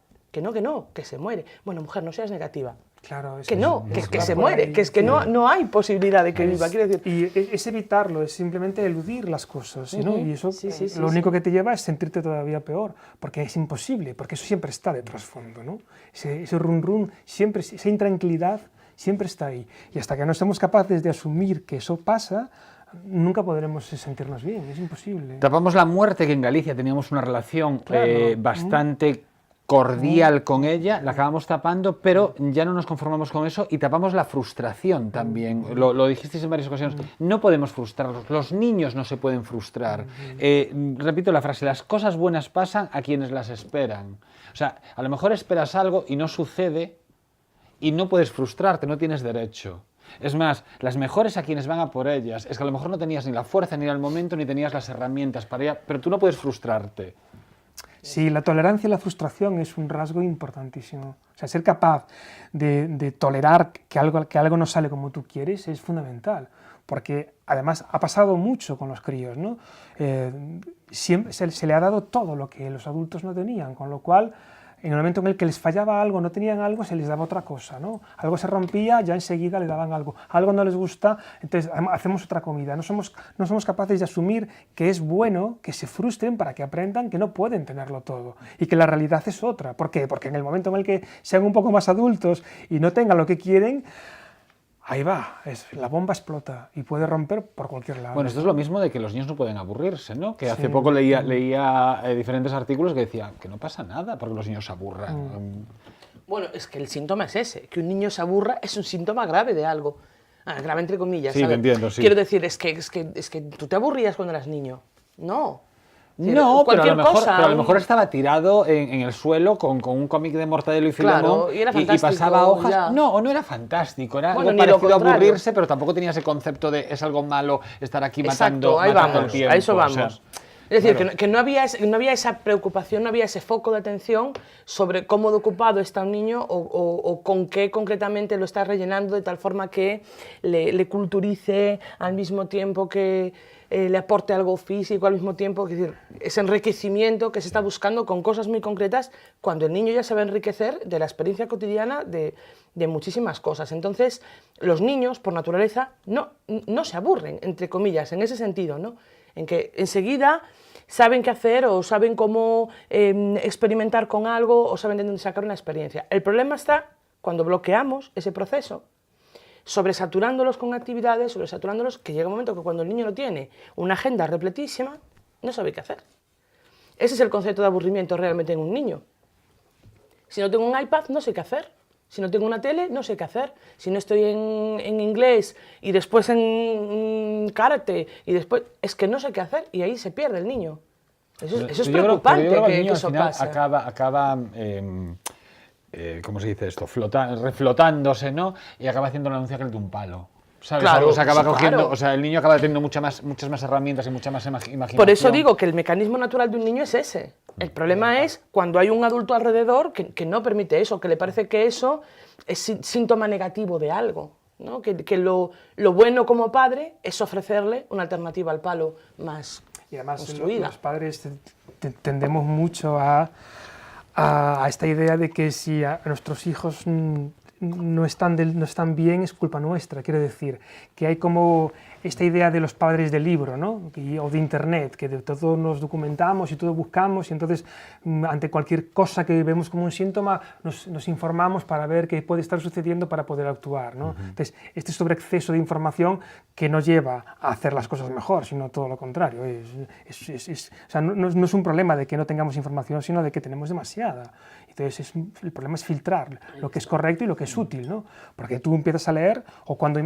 que se muere. Bueno, mujer, no seas negativa. Claro, Que no, que se muere, que es que no hay posibilidad de que viva. Quiero decir, Y es evitarlo, es simplemente eludir las cosas, ¿no? Y eso Sí, lo único que te lleva es sentirte todavía peor, porque es imposible, porque eso siempre está de trasfondo, ¿no? Ese run, siempre, esa intranquilidad siempre está ahí. Y hasta que no estemos capaces de asumir que eso pasa, nunca podremos sentirnos bien, es imposible. Tapamos la muerte, que en Galicia teníamos una relación Claro. bastante cordial con ella, la acabamos tapando, pero ya no nos conformamos con eso y tapamos la frustración también. Lo dijisteis en varias ocasiones. No podemos frustrarlos. Los niños no se pueden frustrar. Repito la frase, las cosas buenas pasan a quienes las esperan. O sea, a lo mejor esperas algo y no sucede y no puedes frustrarte, no tienes derecho. Es más, las mejores a quienes van a por ellas. Es que a lo mejor no tenías ni la fuerza, ni el momento, ni tenías las herramientas para ella, pero tú no puedes frustrarte. Sí, la tolerancia y la frustración es un rasgo importantísimo. O sea, ser capaz de tolerar que algo no sale como tú quieres es fundamental, porque además ha pasado mucho con los críos, ¿no? Siempre se le ha dado todo lo que los adultos no tenían, con lo cual, en el momento en el que les fallaba algo, no tenían algo, se les daba otra cosa, ¿no? Algo se rompía, ya enseguida le daban algo. Algo no les gusta, entonces hacemos otra comida. No somos capaces de asumir que es bueno que se frustren para que aprendan que no pueden tenerlo todo y que la realidad es otra. ¿Por qué? Porque en el momento en el que sean un poco más adultos y no tengan lo que quieren, ahí va, la bomba explota y puede romper por cualquier lado. Bueno, esto es lo mismo de que los niños no pueden aburrirse, ¿no? Que hace poco leía diferentes artículos que decían que no pasa nada porque los niños se aburran. Bueno, es que el síntoma es ese, que un niño se aburra es un síntoma grave de algo. Grave entre comillas, Sí, ¿sabes? te entiendo, sí. Quiero decir, es que tú te aburrías cuando eras niño. No. No, pero a lo mejor un- estaba tirado en el suelo con un cómic de Mortadelo y Filemón Claro, y era fantástico, pasaba hojas. ya. No, o no era fantástico, era Bueno, algo ni lo parecido a contrario. aburrirse, pero tampoco tenía ese concepto de es algo malo estar aquí Exacto, matando, ahí matando vamos, el tiempo. a eso o sea, vamos. Es decir, claro. que no había esa preocupación, no había ese foco de atención sobre cómo de ocupado está un niño o con qué concretamente lo está rellenando de tal forma que le culturice al mismo tiempo que le aporte algo físico, al mismo tiempo, es decir, ese enriquecimiento que se está buscando con cosas muy concretas cuando el niño ya se va a enriquecer de la experiencia cotidiana de muchísimas cosas. Entonces, los niños, por naturaleza, no se aburren, entre comillas, en ese sentido, ¿no? En que enseguida saben qué hacer o saben cómo experimentar con algo o saben de dónde sacar una experiencia. El problema está cuando bloqueamos ese proceso, sobresaturándolos con actividades, sobresaturándolos, que llega un momento que cuando el niño no tiene una agenda repletísima, no sabe qué hacer. Ese es el concepto de aburrimiento realmente en un niño. Si no tengo un iPad, no sé qué hacer. Si no tengo una tele, no sé qué hacer. Si no estoy en inglés y después en karate y después... Es que no sé qué hacer y ahí se pierde el niño. Eso es Yo creo preocupante que el que niño al eso final pase. acaba ¿cómo se dice esto? Reflotándose, ¿no? Y acaba haciendo la anuncia que le de un palo. ¿Sabes? Claro, O sea, acaba sí, cogiendo, claro. o sea, el niño acaba teniendo muchas más herramientas y mucha más imaginación. Por eso digo que el mecanismo natural de un niño es ese. El problema es cuando hay un adulto alrededor que no permite eso, que le parece que eso es síntoma negativo de algo, ¿no? Que lo bueno como padre es ofrecerle una alternativa al palo más Y además construida. los padres tendemos mucho a esta idea de que si a nuestros hijos no están bien es culpa nuestra. Quiero decir, que hay como esta idea de los padres del libro, ¿no? O de internet, que de todo nos documentamos y todo buscamos y entonces ante cualquier cosa que vemos como un síntoma nos informamos para ver qué puede estar sucediendo para poder actuar, ¿no? Entonces, este sobreexceso de información que nos lleva a hacer las cosas mejor, sino todo lo contrario. O sea, no es un problema de que no tengamos información, sino de que tenemos demasiada. Entonces, el problema es filtrar lo que es correcto y lo que es útil, ¿no? Porque tú empiezas a leer o cuando...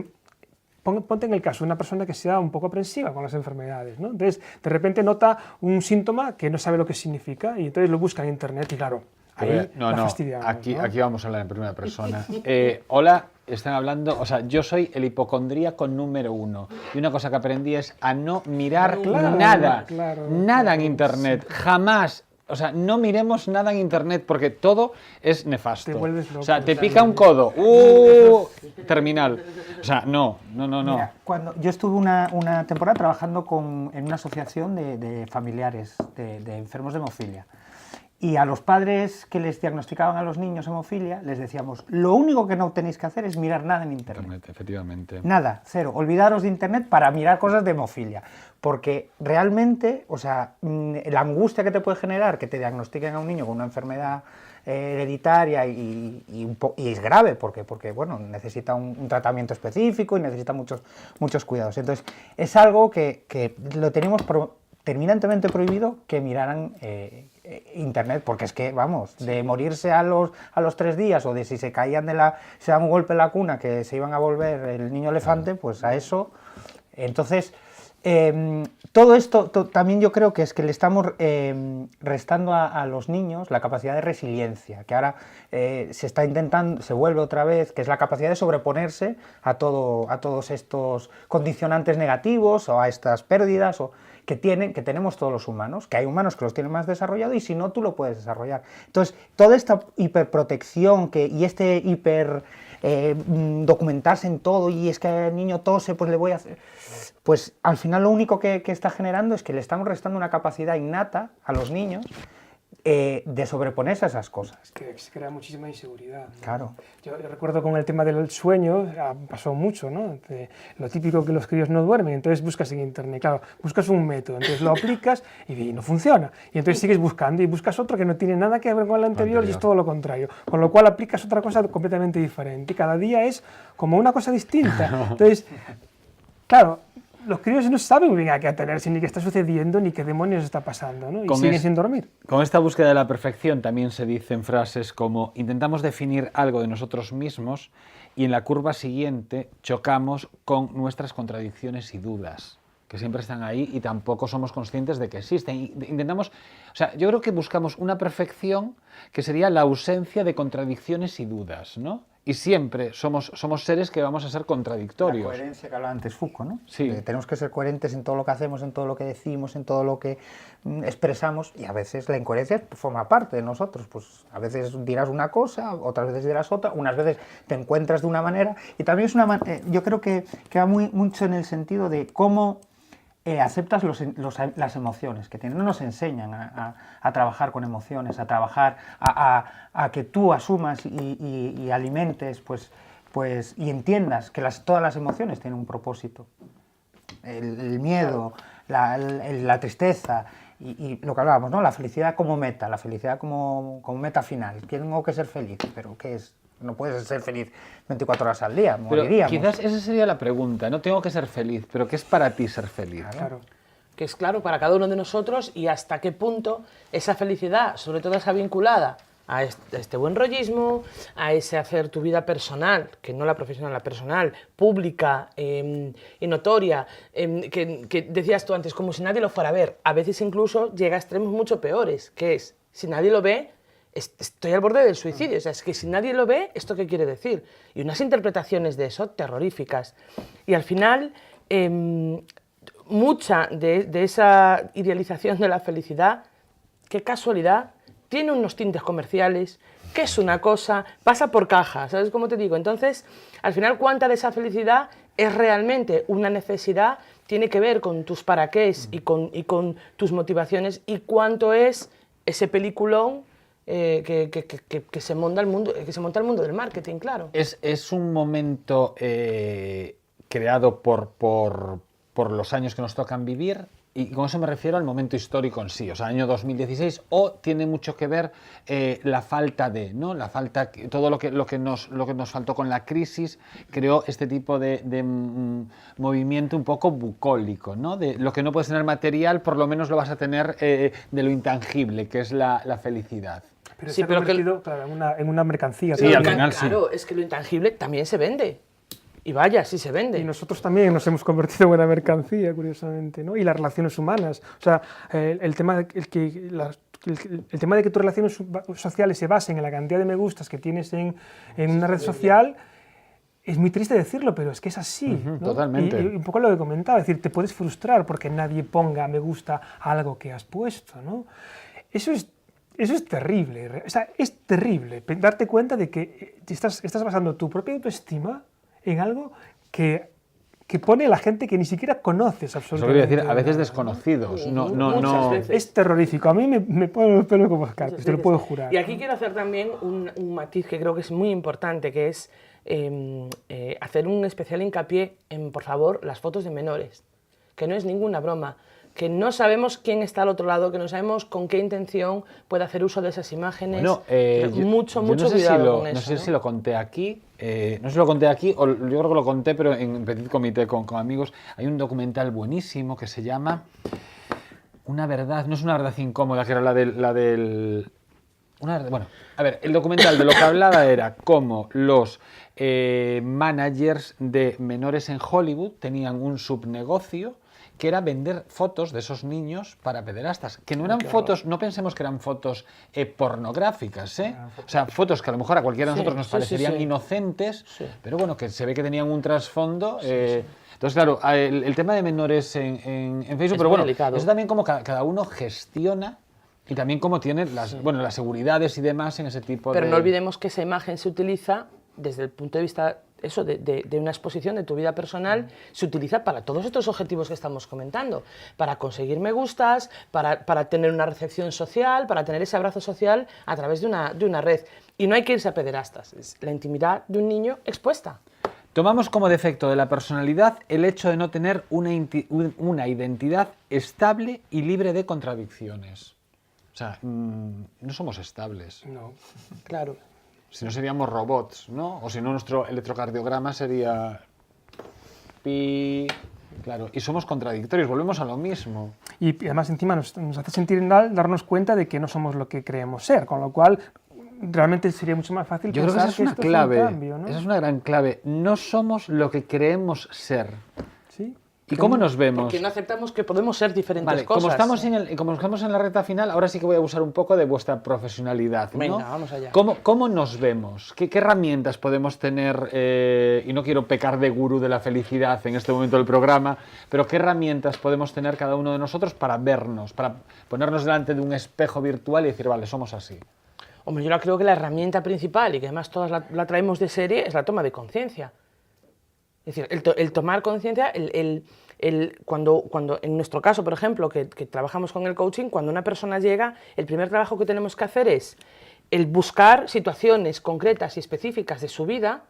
Ponte en el caso de una persona que sea un poco aprensiva con las enfermedades, ¿no? Entonces, de repente nota un síntoma que no sabe lo que significa y entonces lo busca en internet y claro, ahí la fastidiamos, aquí ¿no? vamos a hablar en primera persona. Hola, están hablando, o sea, yo soy el hipocondríaco número 1 y una cosa que aprendí es a no mirar nada en internet, jamás. O sea, no miremos nada en internet porque todo es nefasto. Te vuelves loco, o sea, te totalmente. pica un codo, terminal. O sea, no. Mira, cuando yo estuve una temporada trabajando en una asociación de familiares de enfermos de hemofilia. Y a los padres que les diagnosticaban a los niños hemofilia, les decíamos, lo único que no tenéis que hacer es mirar nada en internet. Efectivamente. Nada, cero. Olvidaros de internet para mirar cosas de hemofilia. Porque realmente, o sea, la angustia que te puede generar que te diagnostiquen a un niño con una enfermedad hereditaria y es grave, porque bueno, necesita un tratamiento específico y necesita muchos cuidados. Entonces, es algo que lo tenemos terminantemente prohibido que miraran Internet, porque es que, vamos, de morirse a los 3 días o de si se caían se daban un golpe en la cuna que se iban a volver el niño elefante, pues a eso. Entonces, todo esto también yo creo que es que le estamos restando a los niños la capacidad de resiliencia, que ahora se está intentando, se vuelve otra vez, que es la capacidad de sobreponerse a todos estos condicionantes negativos o a estas pérdidas que tenemos todos los humanos, que hay humanos que los tienen más desarrollados y si no, tú lo puedes desarrollar. Entonces, toda esta hiperprotección y este documentarse en todo y es que el niño tose, pues le voy a hacer... Pues al final lo único que está generando es que le estamos restando una capacidad innata a los niños de sobreponerse a esas cosas. Es que se crea muchísima inseguridad, ¿no? Claro. Yo recuerdo con el tema del sueño, pasó mucho, ¿no? Lo típico que los críos no duermen, entonces buscas en internet, claro, buscas un método, entonces lo aplicas y no funciona. Y entonces sigues buscando y buscas otro que no tiene nada que ver con el anterior y es todo lo contrario. Con lo cual aplicas otra cosa completamente diferente y cada día es como una cosa distinta. Entonces, claro, los críos no saben muy bien a qué atenerse, ni qué está sucediendo, ni qué demonios está pasando, ¿no? Y siguen sin dormir. Con esta búsqueda de la perfección también se dicen frases como intentamos definir algo de nosotros mismos y en la curva siguiente chocamos con nuestras contradicciones y dudas, que siempre están ahí y tampoco somos conscientes de que existen. Intentamos, o sea, yo creo que buscamos una perfección que sería la ausencia de contradicciones y dudas, ¿no? Y siempre somos seres que vamos a ser contradictorios. La coherencia que hablaba antes Foucault, ¿no? Sí. Tenemos que ser coherentes en todo lo que hacemos, en todo lo que decimos, en todo lo que expresamos, y a veces la incoherencia forma parte de nosotros. Pues a veces dirás una cosa, otras veces dirás otra, unas veces te encuentras de una manera, y también es yo creo que va mucho en el sentido de cómo aceptas las emociones que tienen. No nos enseñan a trabajar con emociones, a trabajar, a que tú asumas y alimentes, pues, y entiendas que todas las emociones tienen un propósito. El miedo, la tristeza y lo que hablábamos, ¿no? La felicidad como meta, la felicidad como meta final. Tengo que ser feliz, pero ¿qué es? No puedes ser feliz 24 horas al día, moriríamos. Pero quizás esa sería la pregunta, no tengo que ser feliz, pero ¿qué es para ti ser feliz? Claro. Que es claro para cada uno de nosotros y hasta qué punto esa felicidad, sobre todo esa vinculada a este buen rollismo, a ese hacer tu vida personal, que no la profesional, la personal, pública y notoria, que decías tú antes, como si nadie lo fuera a ver. A veces incluso llega a extremos mucho peores, que es, si nadie lo ve, estoy al borde del suicidio. O sea, es que si nadie lo ve, ¿esto qué quiere decir? Y unas interpretaciones de eso terroríficas. Y al final, mucha de esa idealización de la felicidad, qué casualidad, tiene unos tintes comerciales, que es una cosa, pasa por caja, ¿sabes cómo te digo? Entonces, al final, ¿cuánta de esa felicidad es realmente una necesidad? Tiene que ver con tus para qués y con tus motivaciones, y cuánto es ese peliculón que se monta el mundo del marketing, claro. Es un momento creado por los años que nos tocan vivir, y con eso me refiero al momento histórico en sí, o sea, año 2016, o tiene mucho que ver la falta de, ¿no? La falta, todo lo que nos faltó con la crisis creó este tipo de movimiento un poco bucólico, ¿no? De lo que no puedes tener material, por lo menos lo vas a tener de lo intangible, que es la felicidad. Pero Sí, se ha pero convertido, claro, en una mercancía. Sí, también. al final sí. Claro, es que lo intangible también se vende. Y vaya, sí se vende. Y nosotros también nos hemos convertido en una mercancía, curiosamente, ¿no? Y las relaciones humanas. O sea, el tema de que tus relaciones sociales se basen en la cantidad de me gustas que tienes en una red social, es muy triste decirlo, pero es que es así, ¿no? Totalmente. Y un poco lo que comentaba, es decir, te puedes frustrar porque nadie ponga me gusta a algo que has puesto, ¿no? Eso es terrible. O sea, es terrible darte cuenta de que estás basando tu propia autoestima en algo que pone a la gente que ni siquiera conoces absolutamente. Eso quiero decir, a veces desconocidos. Muchas veces. Es terrorífico. A mí me pone los pelos como escarpias, te lo puedo jurar. Y aquí quiero hacer también un matiz que creo que es muy importante, que es hacer un especial hincapié en, por favor, las fotos de menores, que no es ninguna broma, que no sabemos quién está al otro lado, que no sabemos con qué intención puede hacer uso de esas imágenes. Bueno, mucho no sé cuidado con eso. No sé si lo conté aquí, no sé si lo conté aquí, o yo creo que lo conté, pero en petit comité con amigos. Hay un documental buenísimo que se llama una verdad, no es una verdad incómoda, que era bueno, a ver, el documental de lo que hablaba era cómo los managers de menores en Hollywood tenían un subnegocio que era vender fotos de esos niños para pederastas, que no eran fotos, no pensemos que eran fotos pornográficas, o sea, fotos que a lo mejor a cualquiera de nosotros nos parecerían inocentes, pero bueno, que se ve que tenían un trasfondo. Entonces, claro, el tema de menores en Facebook, pero bueno, delicado. eso también como cada uno gestiona y también cómo tiene las seguridades y demás en ese tipo Pero no olvidemos que esa imagen se utiliza desde el punto de vista de una exposición de tu vida personal, se utiliza para todos estos objetivos que estamos comentando, para conseguir me gustas, para tener una recepción social, para tener ese abrazo social a través de una red. Y no hay que irse a pederastas, es la intimidad de un niño expuesta. Tomamos como defecto de la personalidad el hecho de no tener una identidad estable y libre de contradicciones. O sea, no somos estables. No. Claro. Si no seríamos robots, ¿no? O si no, nuestro electrocardiograma sería pi. Claro, y somos contradictorios, volvemos a lo mismo. Y además encima nos hace sentir mal darnos cuenta de que no somos lo que creemos ser, con lo cual realmente sería mucho más fácil Yo creo que pensar esa es una esto clave, un cambio, ¿no? esa es una gran clave. No somos lo que creemos ser. ¿Sí? ¿Y cómo nos vemos? Porque no aceptamos que podemos ser diferentes Vale, cosas. como estamos en la recta final, ahora sí que voy a usar un poco de vuestra profesionalidad, ¿no? Venga, vamos allá. ¿Cómo nos vemos? ¿Qué herramientas podemos tener? Y no quiero pecar de gurú de la felicidad en este momento del programa, pero ¿qué herramientas podemos tener cada uno de nosotros para vernos, para ponernos delante de un espejo virtual y decir, vale, somos así? Hombre, yo creo que la herramienta principal, y que además todas la traemos de serie, es la toma de conciencia. Es decir, el tomar conciencia, cuando en nuestro caso, por ejemplo, que trabajamos con el coaching, cuando una persona llega, el primer trabajo que tenemos que hacer es el buscar situaciones concretas y específicas de su vida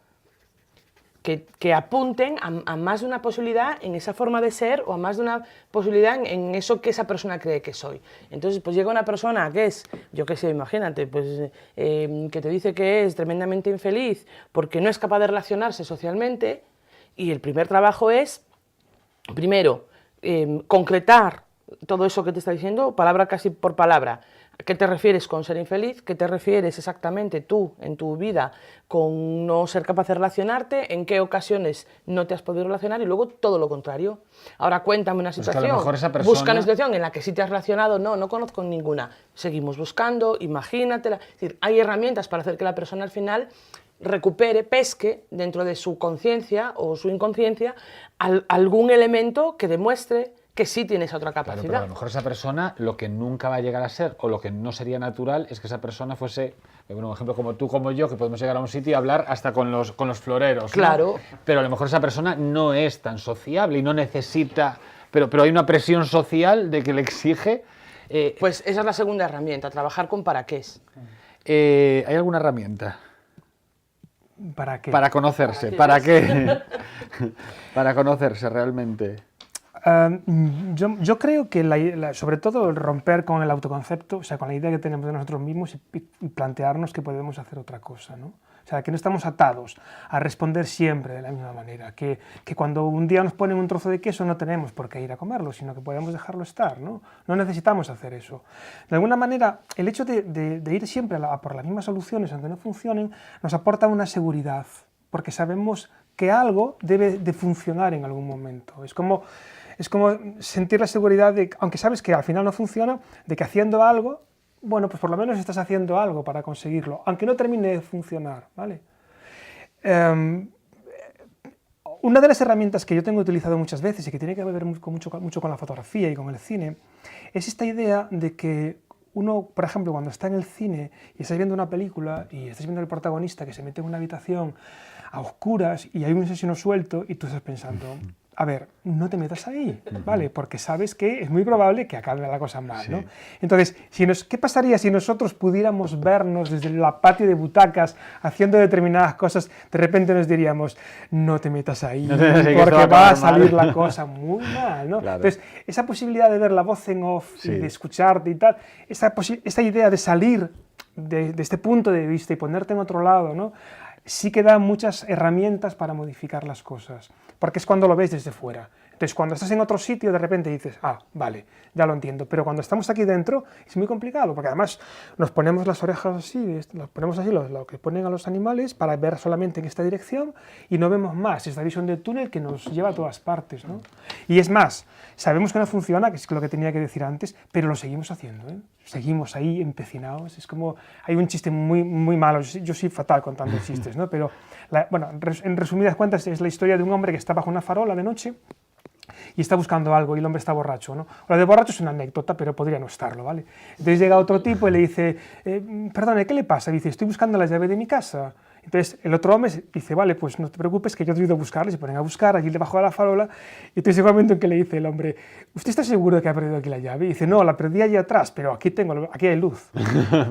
que apunten a más de una posibilidad en esa forma de ser o a más de una posibilidad en eso que esa persona cree que soy. Entonces, pues llega una persona que es, yo qué sé, imagínate, pues que te dice que es tremendamente infeliz porque no es capaz de relacionarse socialmente, y el primer trabajo es, primero, concretar todo eso que te está diciendo, palabra casi por palabra. ¿A qué te refieres con ser infeliz? ¿Qué te refieres exactamente tú en tu vida con no ser capaz de relacionarte? ¿En qué ocasiones no te has podido relacionar? Y luego todo lo contrario. Ahora cuéntame una situación, que a lo mejor esa persona... busca una situación en la que sí te has relacionado, no conozco ninguna. Seguimos buscando, imagínatela. Es decir, hay herramientas para hacer que la persona al final recupere, pesque dentro de su conciencia o su inconsciencia algún elemento que demuestre que sí tiene esa otra capacidad. Claro, pero a lo mejor esa persona lo que nunca va a llegar a ser o lo que no sería natural es que esa persona fuese, bueno, un ejemplo como tú, como yo, que podemos llegar a un sitio y hablar hasta con los floreros, ¿no? Claro. Pero a lo mejor esa persona no es tan sociable y no necesita, pero hay una presión social de que le exige... Pues esa es la segunda herramienta, trabajar con para qué es. ¿Hay alguna herramienta? ¿Para qué? Para conocerse, ¿para qué? Para conocerse realmente. Yo creo que sobre todo el romper con el autoconcepto, o sea, con la idea que tenemos de nosotros mismos y plantearnos que podemos hacer otra cosa, ¿no? O sea, que no estamos atados a responder siempre de la misma manera, que cuando un día nos ponen un trozo de queso no tenemos por qué ir a comerlo, sino que podemos dejarlo estar, ¿no? No necesitamos hacer eso. De alguna manera, el hecho de ir siempre por las mismas soluciones aunque no funcionen, nos aporta una seguridad, porque sabemos que algo debe de funcionar en algún momento. Es como sentir la seguridad de, aunque sabes que al final no funciona, de que haciendo algo, bueno, pues por lo menos estás haciendo algo para conseguirlo, aunque no termine de funcionar, ¿vale? Una de las herramientas que yo tengo utilizado muchas veces y que tiene que ver mucho con la fotografía y con el cine, es esta idea de que uno, por ejemplo, cuando está en el cine y estás viendo una película y estás viendo al protagonista que se mete en una habitación a oscuras y hay un asesino suelto y tú estás pensando, a ver, no te metas ahí, ¿vale? Porque sabes que es muy probable que acabe la cosa mal, ¿no? Sí. Entonces, ¿qué pasaría si nosotros pudiéramos vernos desde la patio de butacas haciendo determinadas cosas? De repente nos diríamos, no te metas ahí, No te metas ahí, que porque esto va va a a salir acabar mal. la cosa muy mal, ¿no? Claro. Entonces, esa posibilidad de ver la voz en off Sí. y de escucharte y tal, esta idea de salir de este punto de vista y ponerte en otro lado, ¿no? Sí que da muchas herramientas para modificar las cosas, porque es cuando lo ves desde fuera. Entonces, Entonces, cuando estás en otro sitio, de repente dices, ah, vale, ya lo entiendo. Pero cuando estamos aquí dentro es muy complicado, porque además nos ponemos las orejas así, nos ponemos así lo que ponen a los animales para ver solamente en esta dirección y no vemos más, esta visión de túnel que nos lleva a todas partes, ¿no? Y es más, sabemos que no funciona, que es lo que tenía que decir antes, pero lo seguimos haciendo, ¿eh? Seguimos ahí empecinados, es como, hay un chiste muy, muy malo, yo soy fatal contando chistes, ¿no? Pero, bueno, en resumidas cuentas es la historia de un hombre que está bajo una farola de noche y está buscando algo y el hombre está borracho, ¿no? Lo de borracho es una anécdota, pero podría no estarlo, ¿vale? Entonces llega otro tipo y le dice, perdone, ¿qué le pasa? Dice, estoy buscando la llave de mi casa. Entonces el otro hombre dice, vale, pues no te preocupes, que yo te he ido a buscarla. Se ponen a buscar allí debajo de la farola y entonces llega un momento en que le dice el hombre, ¿usted está seguro de que ha perdido aquí la llave? Y dice, no, la perdí allí atrás, pero aquí hay luz.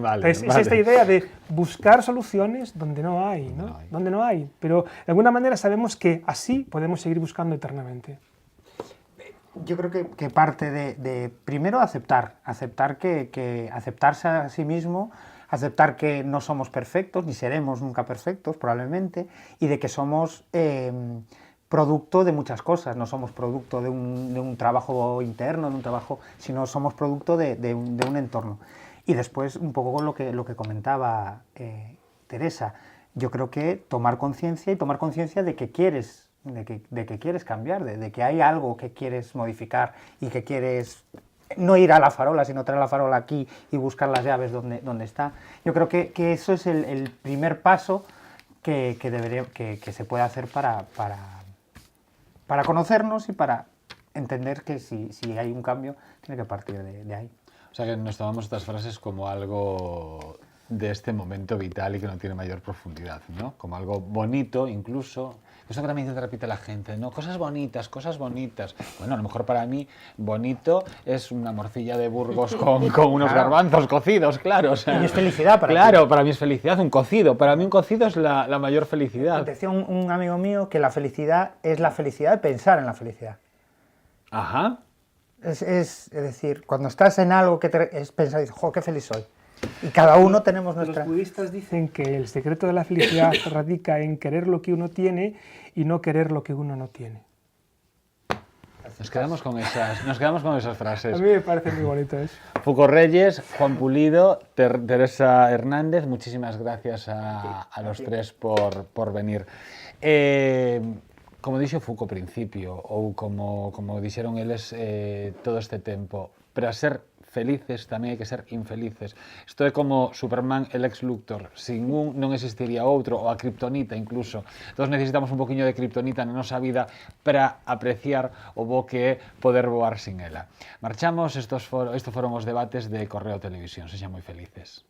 Vale, Entonces es esta idea de buscar soluciones donde no hay, ¿no? Donde no hay, pero de alguna manera sabemos que así podemos seguir buscando eternamente. Yo creo que parte de primero aceptarse a sí mismo, aceptar que no somos perfectos, ni seremos nunca perfectos probablemente, y de que somos producto de muchas cosas, no somos producto de un trabajo interno, sino somos producto de un entorno. Y después, un poco con lo que comentaba Teresa, yo creo que tomar conciencia de que quieres cambiar, de que hay algo que quieres modificar y que quieres no ir a la farola, sino traer la farola aquí y buscar las llaves donde está. Yo creo que eso es el primer paso que se puede hacer para conocernos y para entender que si hay un cambio, tiene que partir de ahí. O sea que nos tomamos estas frases como algo de este momento vital y que no tiene mayor profundidad, ¿no? Como algo bonito incluso. Eso que también te repite la gente, ¿no? Cosas bonitas, cosas bonitas. Bueno, a lo mejor para mí bonito es una morcilla de Burgos con unos garbanzos cocidos, claro. O sea, y es felicidad para ti. Claro, para mí es felicidad, un cocido. Para mí un cocido es la mayor felicidad. Decía un amigo mío que la felicidad es la felicidad de pensar en la felicidad. Ajá. Es decir, cuando estás en algo que es pensar y dices, ¡jo, qué feliz soy! Y cada uno tenemos nuestra... Los budistas dicen que el secreto de la felicidad radica en querer lo que uno tiene y no querer lo que uno no tiene. Nos quedamos con esas frases. A mí me parece muy bonito eso. Foucault Reyes, Juan Pulido, Teresa Hernández, muchísimas gracias a los tres por venir. Como dixo Foucault ao principio, ou como dixeron eles todo este tempo, para ser felices tamén hai que ser infelices. Isto é como Superman e Lex Luthor, sin un non existiría outro, ou a Kryptonita incluso. Todos necesitamos un poquinho de Kryptonita na nosa vida para apreciar o bo que é poder voar sin ela. Marchamos, estos foron os debates de Correo Televisión. Sexan moi felices.